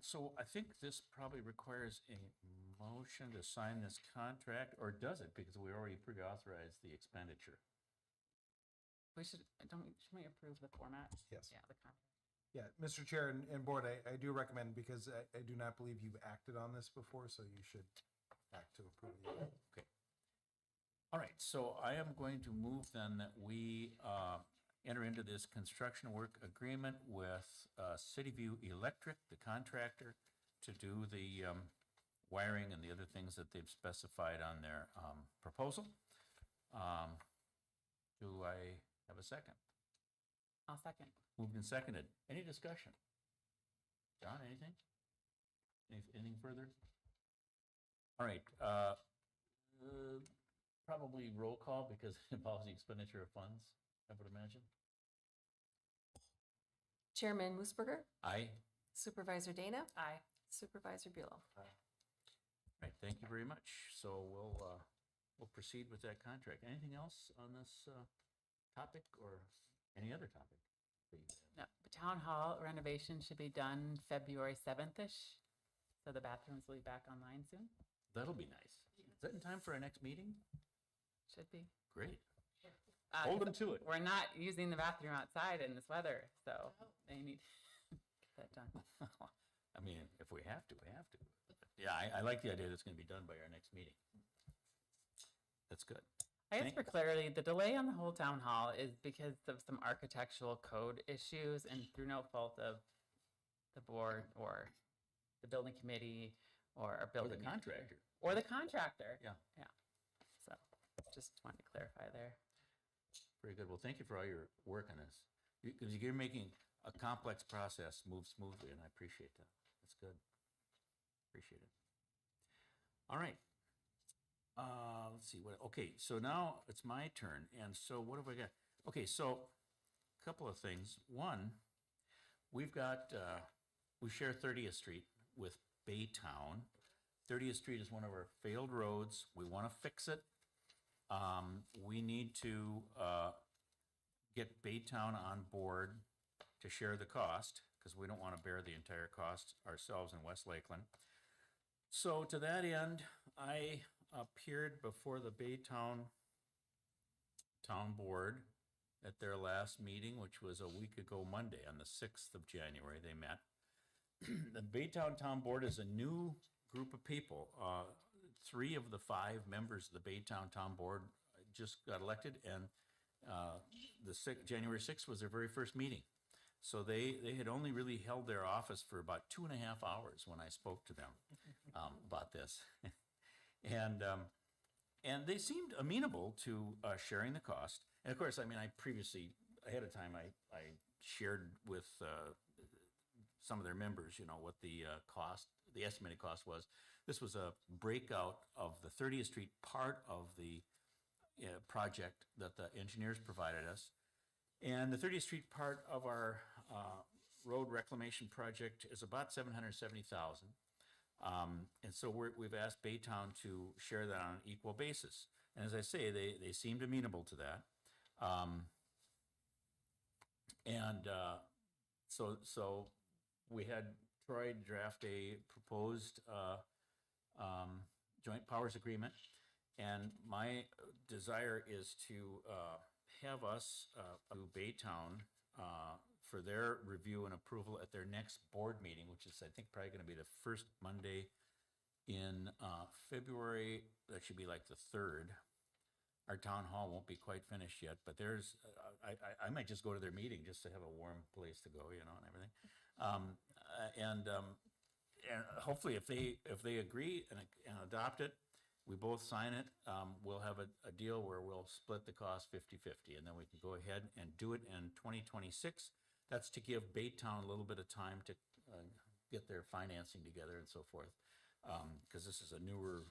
So I think this probably requires a motion to sign this contract, or does it? Because we already pre-authorized the expenditure. Shouldn't we approve the format? Yes. Yeah, the contract. Yeah, Mr. Chair and Board, I do recommend, because I do not believe you've acted on this before, so you should act to approve it. Okay. All right, so I am going to move then that we enter into this construction work agreement with City View Electric, the contractor, to do the wiring and the other things that they've specified on their proposal. Do I have a second? I'll second. Moved and seconded. Any discussion? John, anything? Anything further? All right, probably roll call because it involves the expenditure of funds, I would imagine. Chairman Moosberger, Aye. Supervisor Dana, Aye. Supervisor Buelow. All right, thank you very much. So we'll proceed with that contract. Anything else on this topic or any other topic? Please. No, the town hall renovation should be done February 7th-ish, so the bathrooms will be back online soon. That'll be nice. Is that in time for our next meeting? Should be. Great. Hold them to it. We're not using the bathroom outside in this weather, so they need to get that done. I mean, if we have to, we have to. Yeah, I like the idea that it's going to be done by our next meeting. That's good. I guess for clarity, the delay on the whole town hall is because of some architectural code issues and through no fault of the board or the building committee or our Or building. the contractor. Or the contractor. Yeah. Yeah. So just wanted to clarify there. Very good. Well, thank you for all your work on this. Because you're making a complex process move smoothly, and I appreciate that. That's good. Appreciate it. All right. let's see, okay, so now it's my turn, and so what have I got? Okay, so, a couple of things. One, we've got, we share 30th Street with Baytown. 30th Street is one of our failed roads. We want to fix it. We need to get Baytown on board to share the cost, because we don't want to bear the entire cost ourselves in West Lakeland. So to that end, I appeared before the Baytown Town Board at their last meeting, which was a week ago Monday, on the 6th of January, they met. The Baytown Town Board is a new group of people. 3 of the 5 members of the Baytown Town Board just got elected, and January 6th was their very first meeting. So they had only really held their office for about 2.5 hours when I spoke to them about this. And they seemed amenable to sharing the cost. And of course, I mean, I previously, ahead of time, I shared with some of their members, you know, what the cost, the estimated cost was. This was a breakout of the 30th Street part of the project that the engineers provided us. And the 30th Street part of our road reclamation project is about $770,000. And so we've asked Baytown to share that on an equal basis. And as I say, they seemed amenable to that. So we had Troy draft a proposed joint powers agreement. And my desire is to have us do Baytown for their review and approval at their next board meeting, which is, I think, probably going to be the first Monday in February. That should be like the 3rd. Our town hall won't be quite finished yet, but there's, I might just go to their meeting just to have a warm place to go, you know, and everything. And hopefully if they agree and adopt it, we both sign it, we'll have a deal where we'll split the cost 50-50, and then we can go ahead and do it in 2026. That's to give Baytown a little bit of time to get their financing together and so forth, because this is a newer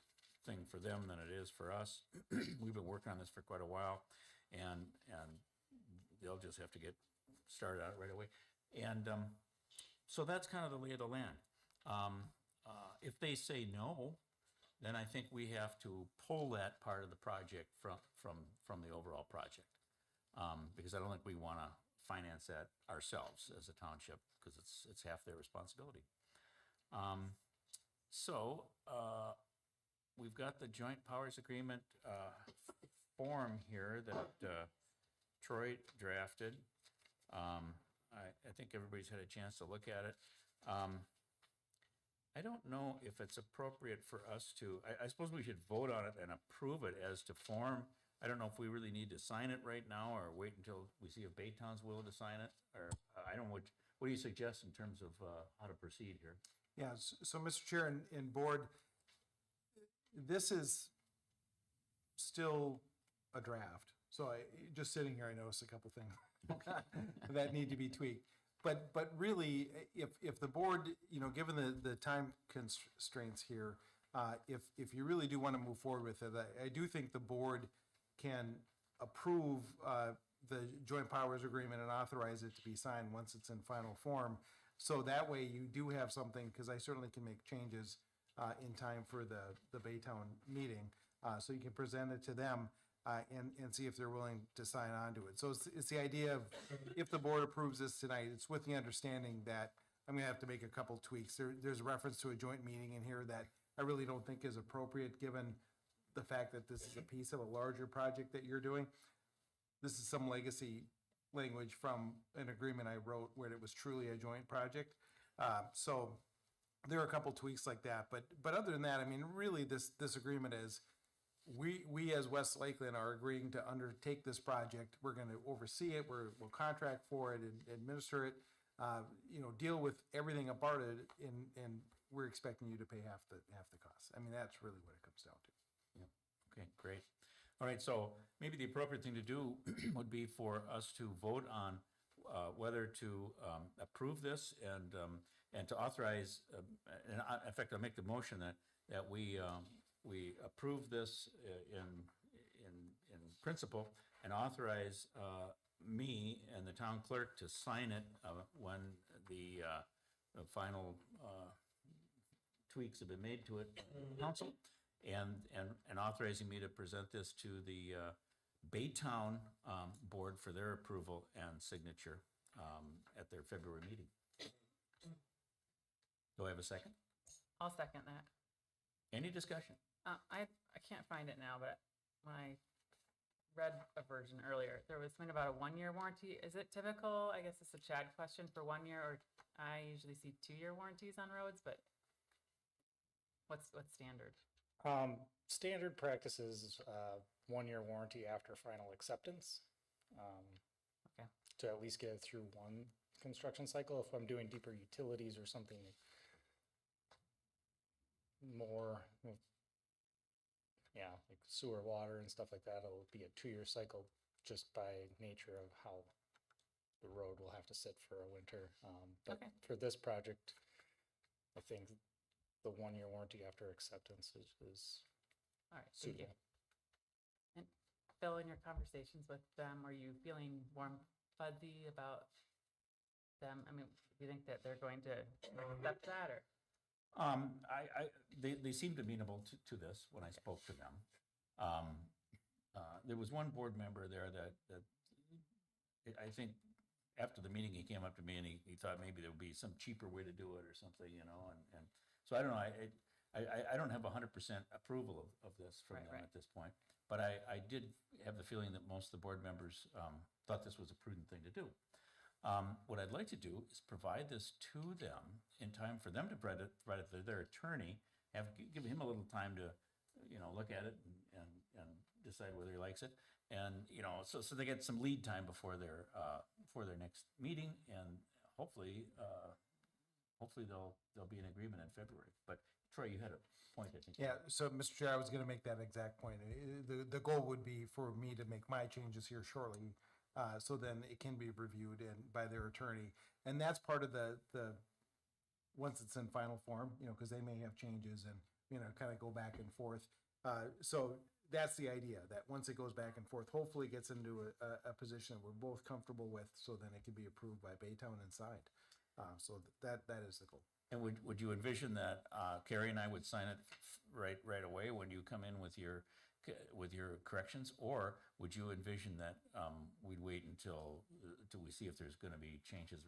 thing for them than it is for us. We've been working on this for quite a while, and they'll just have to get started on it right away. And so that's kind of the lay of the land. If they say no, then I think we have to pull that part of the project from the overall project. Because I don't think we want to finance that ourselves as a township, because it's half their responsibility. We've got the joint powers agreement form here that Troy drafted. I think everybody's had a chance to look at it. I don't know if it's appropriate for us to, I suppose we should vote on it and approve it as to form. I don't know if we really need to sign it right now or wait until we see if Baytown's willing to sign it, or I don't know, what do you suggest in terms of how to proceed here? Yeah, so Mr. Chair and Board, this is still a draft. So just sitting here, I noticed a couple things that need to be tweaked. But really, if the board, you know, given the time constraints here, if you really do want to move forward with it, I do think the board can approve the joint powers agreement and authorize it to be signed once it's in final form. So that way you do have something, because I certainly can make changes in time for the Baytown meeting. So you can present it to them and see if they're willing to sign on to it. So it's the idea of, if the board approves this tonight, it's with the understanding that I'm gonna have to make a couple tweaks. There's a reference to a joint meeting in here that I really don't think is appropriate, given the fact that this is a piece of a larger project that you're doing. This is some legacy language from an agreement I wrote where it was truly a joint project. So there are a couple tweaks like that, but other than that, I mean, really this agreement is, we as West Lakeland are agreeing to undertake this project. We're going to oversee it. We'll contract for it and administer it. You know, deal with everything about it, and we're expecting you to pay half the cost. I mean, that's really what it comes down to. Yeah. Okay, great. All right, so maybe the appropriate thing to do would be for us to vote on whether to approve this and to authorize. In fact, I'll make the motion that we we approve this in principle and authorize me and the town clerk to sign it when the final tweaks have been made to it, council, and authorizing me to present this to the Baytown board for their approval and signature at their February meeting. Do I have a second? I'll second that. Any discussion? I can't find it now, but when I read a version earlier, there was something about a 1-year warranty. Is it typical? I guess it's a Chad question for 1 year, or I usually see 2-year warranties on roads, but what's standard? Standard practice is 1-year warranty after final acceptance. Okay. To at least get it through one construction cycle. If I'm doing deeper utilities or something more, yeah, like sewer, water and stuff like that, it'll be a 2-year cycle just by nature of how the road will have to sit for a winter. But Okay. for this project, I think the 1-year warranty after acceptance is All right, thank you. suitable. And Phil, in your conversations with them, are you feeling warm fuzzy about them? I mean, do you think that they're going to accept that, or? They seemed amenable to this when I spoke to them. There was one board member there that I think after the meeting, he came up to me and he thought maybe there would be some cheaper way to do it or something, you know, and so I don't know, I don't have 100% approval of this from them at this point, but I did have the feeling that most of the board members thought this was a prudent thing to do. What I'd like to do is provide this to them in time for them to provide it to their attorney, give him a little time to, you know, look at it and decide whether he likes it. And, you know, so they get some lead time before their next meeting, and hopefully they'll be in agreement in February. But Troy, you had a point, I think. Yeah, so Mr. Chair, I was gonna make that exact point. The goal would be for me to make my changes here shortly, so then it can be reviewed by their attorney. And that's part of the, once it's in final form, you know, because they may have changes and, you know, kind of go back and forth. So that's the idea, that once it goes back and forth, hopefully it gets into a position that we're both comfortable with, so then it can be approved by Baytown and signed. So that is the goal. And would you envision that Carrie and I would sign it right away when you come in with your corrections, or would you envision that we'd wait until we see if there's going to be changes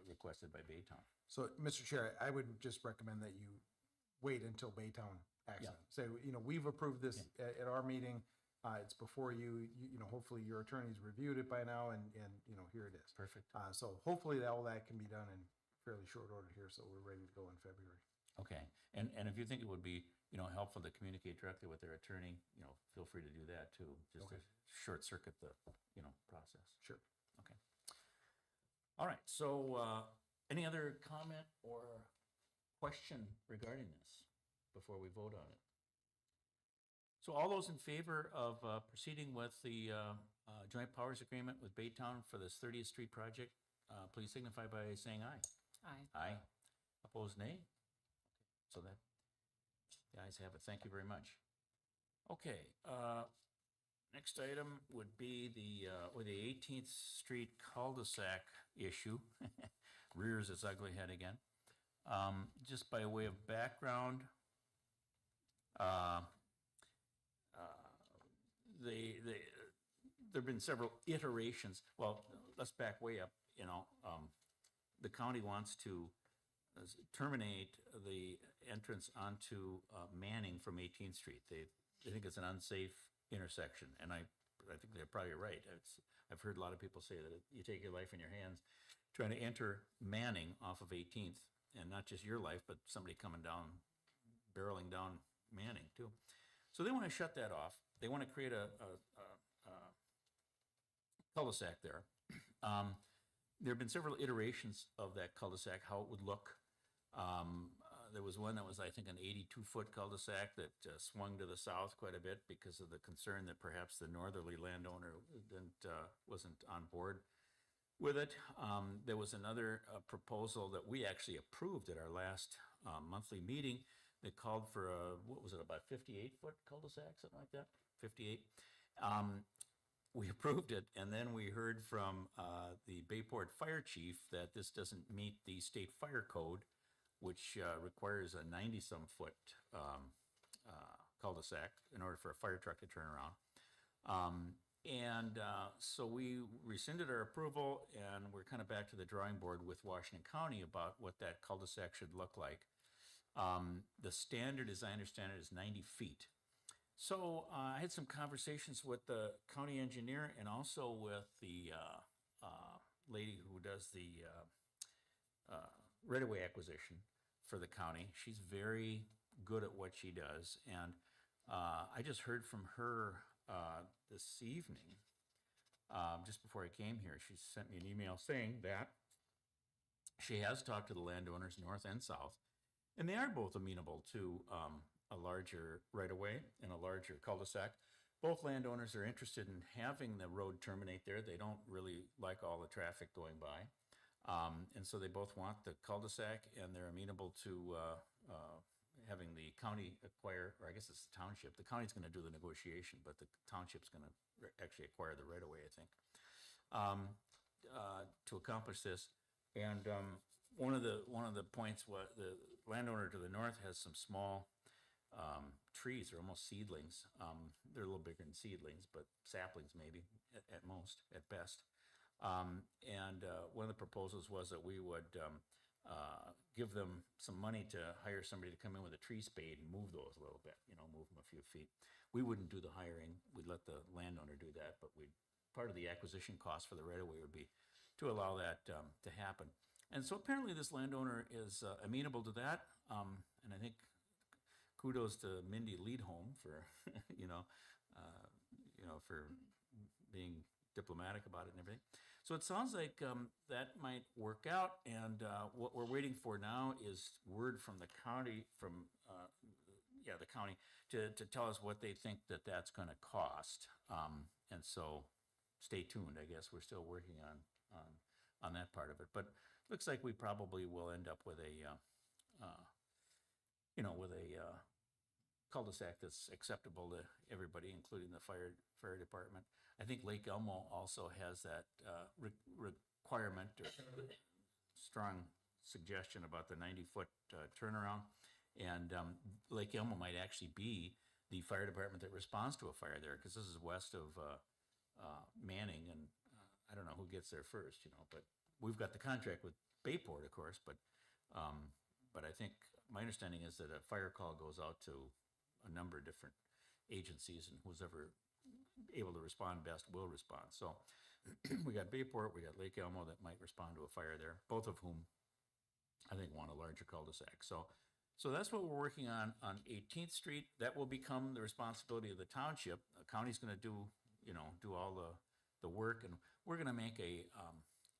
requested by Baytown? So, Mr. Chair, I would just recommend that you wait until Baytown acts on it. So, you know, we've approved this at our meeting. It's before you, you know, hopefully your attorney's reviewed it by now, and you know, here it is. Perfect. So hopefully all that can be done in fairly short order here, so we're ready to go in February. Okay, and if you think it would be, you know, helpful to communicate directly with their attorney, you know, feel free to do that too, just to short circuit the, you know, process. Sure. Okay. All right, so any other comment or question regarding this before we vote on it? So all those in favor of proceeding with the joint powers agreement with Baytown for this 30th Street project, please signify by saying aye. Aye. Aye. Opposed, nay? So that, the ayes have it. Thank you very much. Okay, next item would be the 18th Street cul-de-sac issue. Rears its ugly head again. Just by way of background, there've been several iterations. Well, let's back way up, you know. The county wants to terminate the entrance onto Manning from 18th Street. They think it's an unsafe intersection, and I think they're probably right. I've heard a lot of people say that you take your life in your hands trying to enter Manning off of 18th, and not just your life, but somebody coming down, barreling down Manning too. So they want to shut that off. They want to create a cul-de-sac there. There have been several iterations of that cul-de-sac, how it would look. There was one that was, I think, an 82-foot cul-de-sac that swung to the south quite a bit because of the concern that perhaps the northerly landowner wasn't on board with it. There was another proposal that we actually approved at our last monthly meeting They called for a, what was it, about 58-foot cul-de-sac, something like that, 58. We approved it, and then we heard from the Bayport Fire Chief that this doesn't meet the state fire code, which requires a 90-some foot cul-de-sac in order for a fire truck to turn around. So we rescinded our approval, and we're kind of back to the drawing board with Washington County about what that cul-de-sac should look like. The standard, as I understand it, is 90 feet. So I had some conversations with the county engineer and also with the lady who does the right-of-way acquisition for the county. She's very good at what she does, and I just heard from her this evening, just before I came here. She sent me an email saying that she has talked to the landowners north and south, and they are both amenable to a larger right-of-way and a larger cul-de-sac. Both landowners are interested in having the road terminate there. They don't really like all the traffic going by. And so they both want the cul-de-sac, and they're amenable to having the county acquire, or I guess it's the township. The county's going to do the negotiation, but the township's going to actually acquire the right-of-way, I think, to accomplish this. And one of the points was the landowner to the north has some small trees. They're almost seedlings. They're a little bigger than seedlings, but saplings maybe at most, at best. One of the proposals was that we would give them some money to hire somebody to come in with a tree spade and move those a little bit, move them a few feet. We wouldn't do the hiring. We'd let the landowner do that, but part of the acquisition cost for the right-of-way would be to allow that to happen. And so apparently this landowner is amenable to that. And I think kudos to Mindy Leadholm for, for being diplomatic about it and everything. So it sounds like that might work out, and what we're waiting for now is word from the county, the county, to tell us what they think that's going to cost. And so stay tuned, I guess. We're still working on that part of it, but looks like we probably will end up with a cul-de-sac that's acceptable to everybody, including the fire department. I think Lake Elmo also has that requirement or strong suggestion about the 90-foot turnaround. And Lake Elmo might actually be the fire department that responds to a fire there, because this is west of Manning, and I don't know who gets there first, but we've got the contract with Bayport, of course, but I think my understanding is that a fire call goes out to a number of different agencies, and who's ever able to respond best will respond. So we got Bayport, we got Lake Elmo that might respond to a fire there, both of whom I think want a larger cul-de-sac. So that's what we're working on 18th Street. That will become the responsibility of the township. The county's going to do all the work, and we're going to make a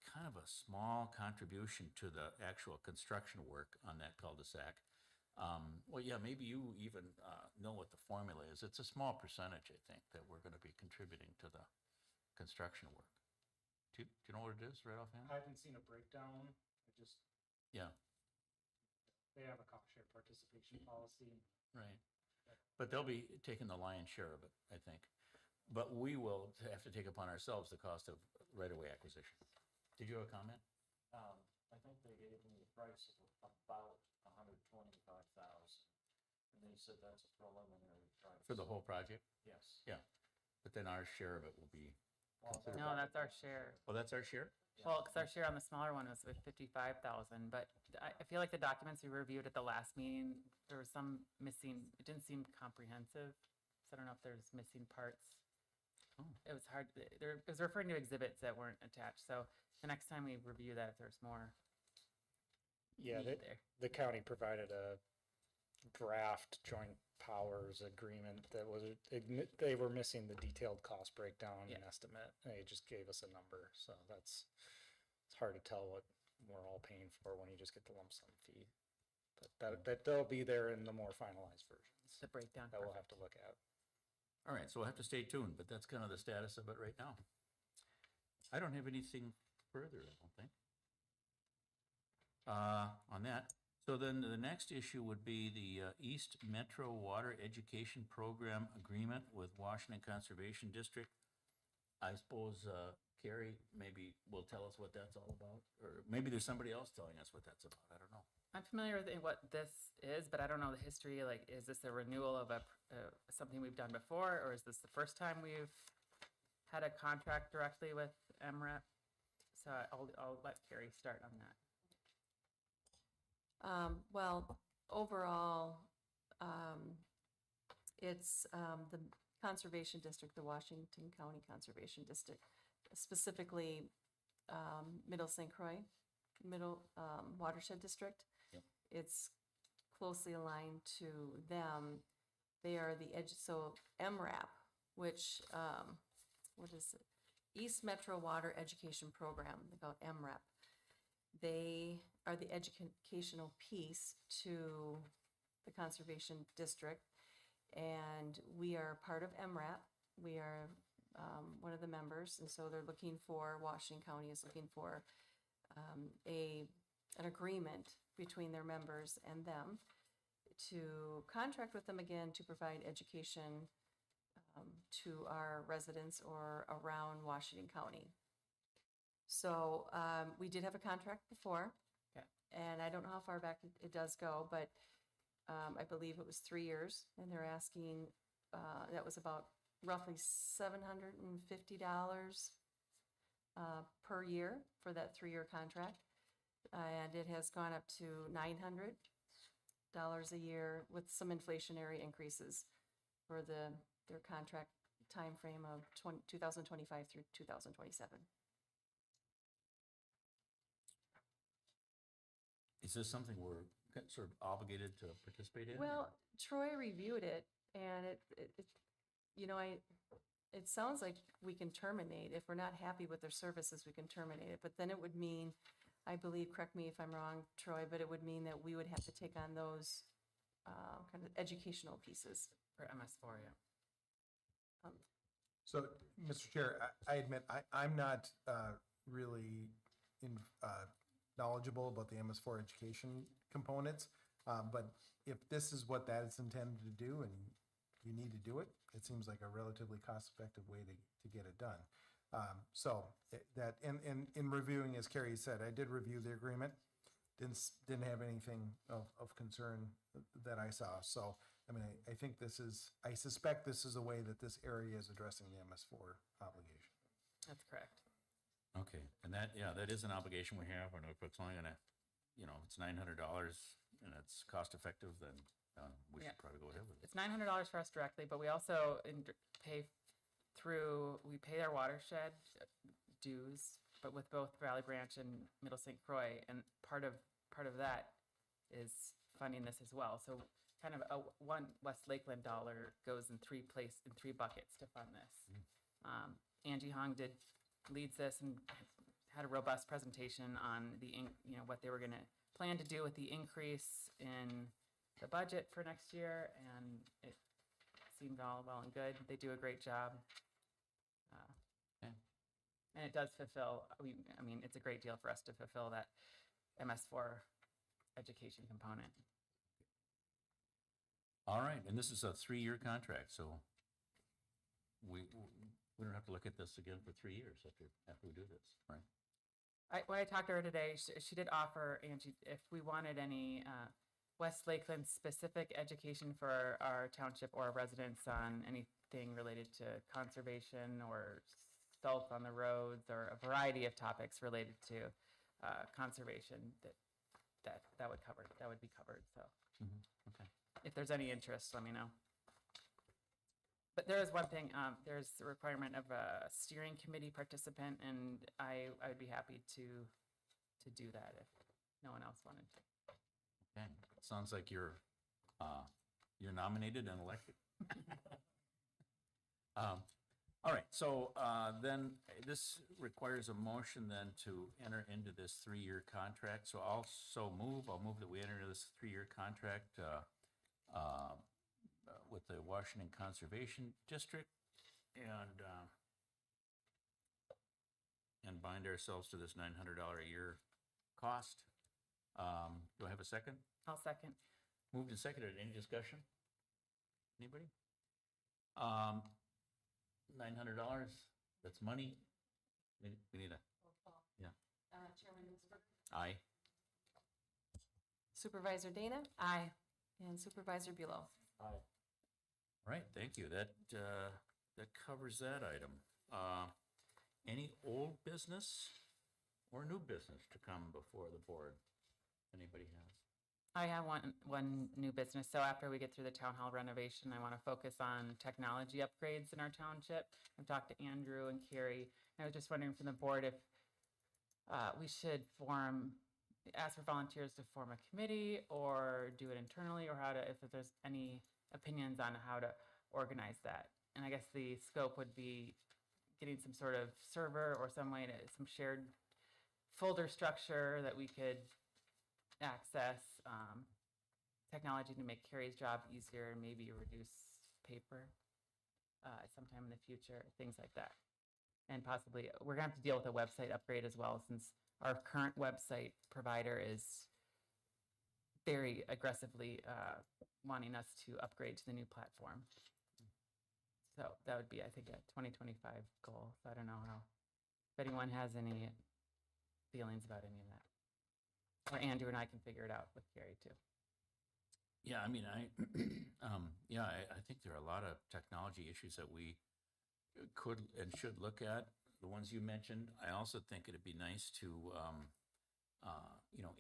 kind of a small contribution to the actual construction work on that cul-de-sac. Well, yeah, maybe you even know what the formula is. It's a small percentage, I think, that we're going to be contributing to the construction work. Do you know what it is right offhand? I haven't seen a breakdown. Yeah. They have a cost share participation policy. Right. But they'll be taking the lion's share of it, I think. But we will have to take upon ourselves the cost of right-of-way acquisition. Did you have a comment? I think they gave me a price of about $125,000. And they said that's a preliminary price. For the whole project? Yes. Yeah. But then our share of it will be considered. No, that's our share. Well, that's our share? Well, because our share on the smaller one was with 55,000, but I feel like the documents we reviewed at the last meeting, there was some missing, it didn't seem comprehensive. So I don't know if there's missing parts. Oh. It was hard, it was referring to exhibits that weren't attached, so the next time we review that, if there's more. Yeah, meat there. the county provided a draft joint powers agreement that was, they were missing the detailed cost breakdown and estimate. They just gave us a number, so it's hard to tell what we're all paying for when you just get the lump sum fee. But that they'll be there in the more finalized versions. The breakdown. That we'll have to look at. All right, so we'll have to stay tuned, but that's kind of the status of it right now. I don't have anything further, I don't think. On that, So then the next issue would be the East Metro Water Education Program Agreement with Washington Conservation District. I suppose Carrie maybe will tell us what that's all about, or maybe there's somebody else telling us what that's about, I don't know. I'm familiar with what this is, but I don't know the history. Like, is this a renewal of something we've done before, or is this the first time we've had a contract directly with MREP? So I'll let Carrie start on that. Well, overall, it's the Conservation District, the Washington County Conservation District, specifically Middle St. Croix, Middle Watershed District. Yep. It's closely aligned to them. They are the so MRAP, which, what is it? East Metro Water Education Program, they call it MRAP. They are the educational piece to the Conservation District, and we are part of MRAP. We are one of the members, and so they're looking for, Washington County is looking for an agreement between their members and them to contract with them again to provide education to our residents or around Washington County. So we did have a contract before, Okay. and I don't know how far back it does go, but I believe it was 3 years, and they're asking, that was about roughly $750 per year for that 3-year contract. And it has gone up to $900 a year with some inflationary increases for their contract timeframe of 2025 through 2027. Is this something we're sort of obligated to participate in? Well, Troy reviewed it, and it sounds like we can terminate. If we're not happy with their services, we can terminate it. But then it would mean, I believe, correct me if I'm wrong, Troy, but it would mean that we would have to take on those kind of educational pieces. For MS4, yeah. So, Mr. Chair, I admit, I'm not really knowledgeable about the MS4 education components, but if this is what that is intended to do and you need to do it, it seems like a relatively cost-effective way to get it done. In reviewing, as Carrie said, I did review the agreement, didn't have anything of concern that I saw. So, I mean, I suspect this is a way that this area is addressing the MS4 obligation. That's correct. Okay, and that is an obligation we have, and if it's only gonna, it's $900 and it's cost effective, then we should probably go ahead with it. It's $900 for us directly, but we also pay our watershed dues, but with both Valley Branch and Middle St. Croix, and part of that is funding this as well. So kind of one West Lakeland dollar goes in three buckets to fund this. Angie Hong leads this and had a robust presentation on what they were going to plan to do with the increase in the budget for next year, and it seemed all well and good. They do a great job. And it does fulfill, I mean, it's a great deal for us to fulfill that MS4 education component. All right, and this is a 3-year contract, so we don't have to look at this again for 3 years after we do this, right? When I talked to her today, she did offer, Angie, if we wanted any West Lakeland specific education for our township or our residents on anything related to conservation or salt on the roads or a variety of topics related to conservation, that would be covered. So Okay. if there's any interest, let me know. But there is one thing, there's the requirement of a steering committee participant, and I would be happy to do that if no one else wanted to. Okay, sounds like you're nominated and elected. All right, so then this requires a motion then to enter into this 3-year contract. So I'll move that we enter into this 3-year contract with the Washington Conservation District and bind ourselves to this $900 a year cost Do I have a second? I'll second. Moved and seconded. Any discussion? Anybody? $900, that's money. We need a, yeah. Chairman Newsberg. Aye. Supervisor Dana? Aye. And Supervisor Bulow? All right, thank you. That covers that item. Any old business or new business to come before the board? Anybody has? I have one new business. So after we get through the town hall renovation, I want to focus on technology upgrades in our township. I've talked to Andrew and Carrie. I was just wondering from the board if we should ask for volunteers to form a committee or do it internally, or if there's any opinions on how to organize that. And I guess the scope would be getting some sort of server or some shared folder structure that we could access, technology to make Carrie's job easier and maybe reduce paper sometime in the future, things like that. And possibly, we're gonna have to deal with a website upgrade as well, since our current website provider is very aggressively wanting us to upgrade to the new platform. So that would be, I think, a 2025 goal. So I don't know if anyone has any feelings about any of that. Or Andrew and I can figure it out with Gary too. Yeah, I mean, I think there are a lot of technology issues that we could and should look at. The ones you mentioned. I also think it'd be nice to,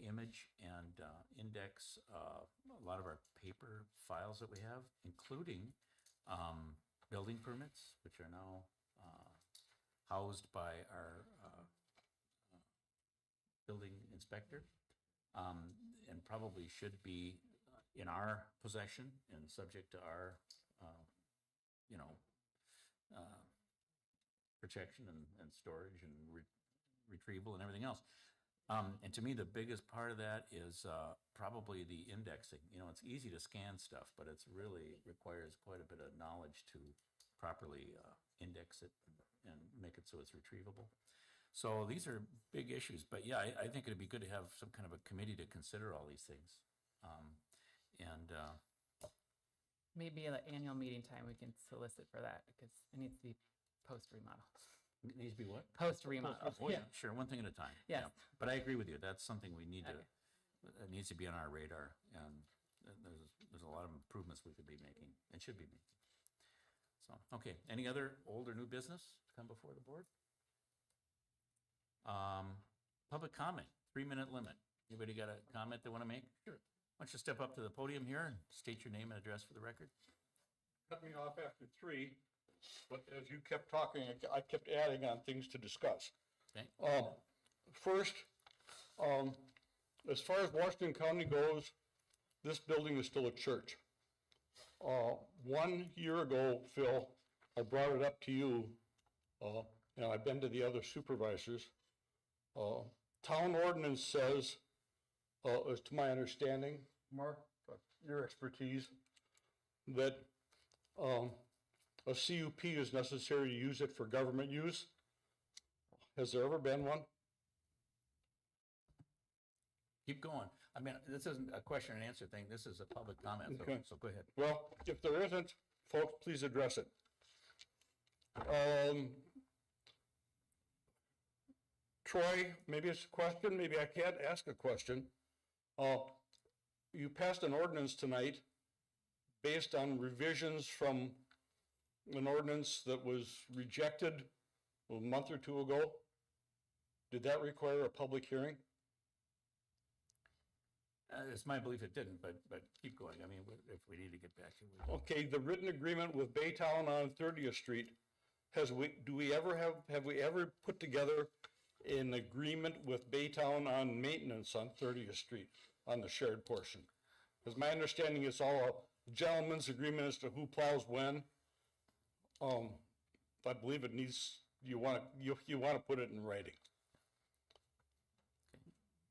image and index a lot of our paper files that we have, including building permits, which are now housed by our building inspector, and probably should be in our possession and subject to our, protection and storage and retrieval and everything else. And to me, the biggest part of that is probably the indexing. It's easy to scan stuff, but it's really requires quite a bit of knowledge to properly index it and make it so it's retrievable. So these are big issues, but yeah, I think it'd be good to have some kind of a committee to consider all these things. Maybe at the annual meeting time, we can solicit for that because it needs to be post remodel. It needs to be what? Post remodel. Oh, yeah, sure, one thing at a time. Yes. Yeah. But I agree with you, that's something we need to, Okay. it needs to be on our radar, and there's a lot of improvements we could be making and should be making. So, okay, any other old or new business to come before the board? Public comment, 3-minute limit. Anybody got a comment they want to make? Sure. Why don't you step up to the podium here and state your name and address for the record? Cut me off after 3, but as you kept talking, I kept adding on things to discuss. Okay. First, as far as Washington County goes, this building is still a church. 1 year ago, Phil, I brought it up to you, and I've been to the other supervisors. Town ordinance says, as to my understanding, Mark, your expertise, that a CUP is necessary to use it for government use. Has there ever been one? Keep going. I mean, this isn't a question and answer thing. This is a public comment, Okay. so go ahead. Well, if there isn't, folks, please address it. Troy, maybe it's a question, maybe I can't ask a question. You passed an ordinance tonight based on revisions from an ordinance that was rejected a month or 2 ago. Did that require a public hearing? It's my belief it didn't, but keep going. I mean, if we need to get back to it. Okay, the written agreement with Baytown on 30th Street, have we ever put together an agreement with Baytown on maintenance on 30th Street, on the shared portion? Because my understanding is all a gentleman's agreement as to who plows when. I believe it needs, you want to put it in writing.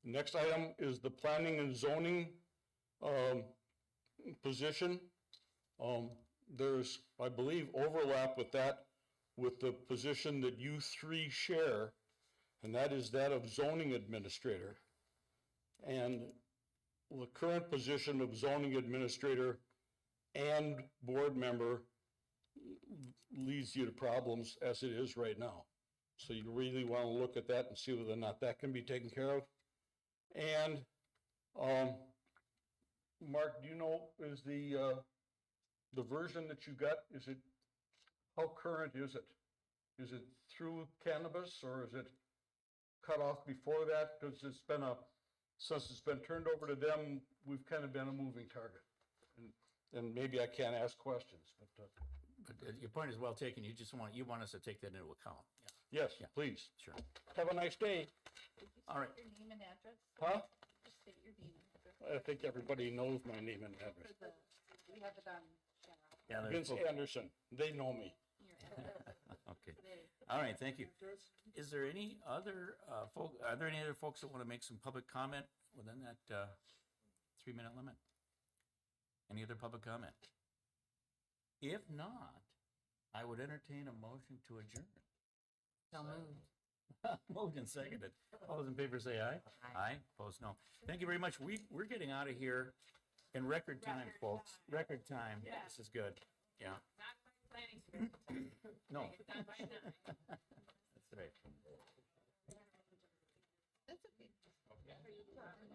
Next item is the planning and zoning position. There's, I believe, overlap with that, with the position that you 3 share, and that is that of zoning administrator. And the current position of zoning administrator and board member leads you to problems as it is right now. So you really want to look at that and see whether or not that can be taken care of. And, Mark, do you know, is the version that you got, is it, how current is it? Is it through cannabis or is it cut off before that? Because it's been since it's been turned over to them, we've kind of been a moving target. And maybe I can't ask questions, but, But your point is well taken. You want us to take that into account. yes, Yeah. please. Sure. Have a nice day. All right. Your name and address? Huh? Just state your name and address. I think everybody knows my name and address. We have it on camera. Yeah, there's Vince folks- Anderson, they know me. Your address. Okay. All right, thank you. Is there any other, are there any other folks that want to make some public comment within that 3-minute limit? Any other public comment? If not, I would entertain a motion to adjourn. So moved. Moved and seconded. All those in favor say aye. Aye, opposed no. Thank you very much. We're getting out of here in record time, folks. Record time. This is good. Yeah. Not by planning script. No. It's done by 9. That's right. That's okay.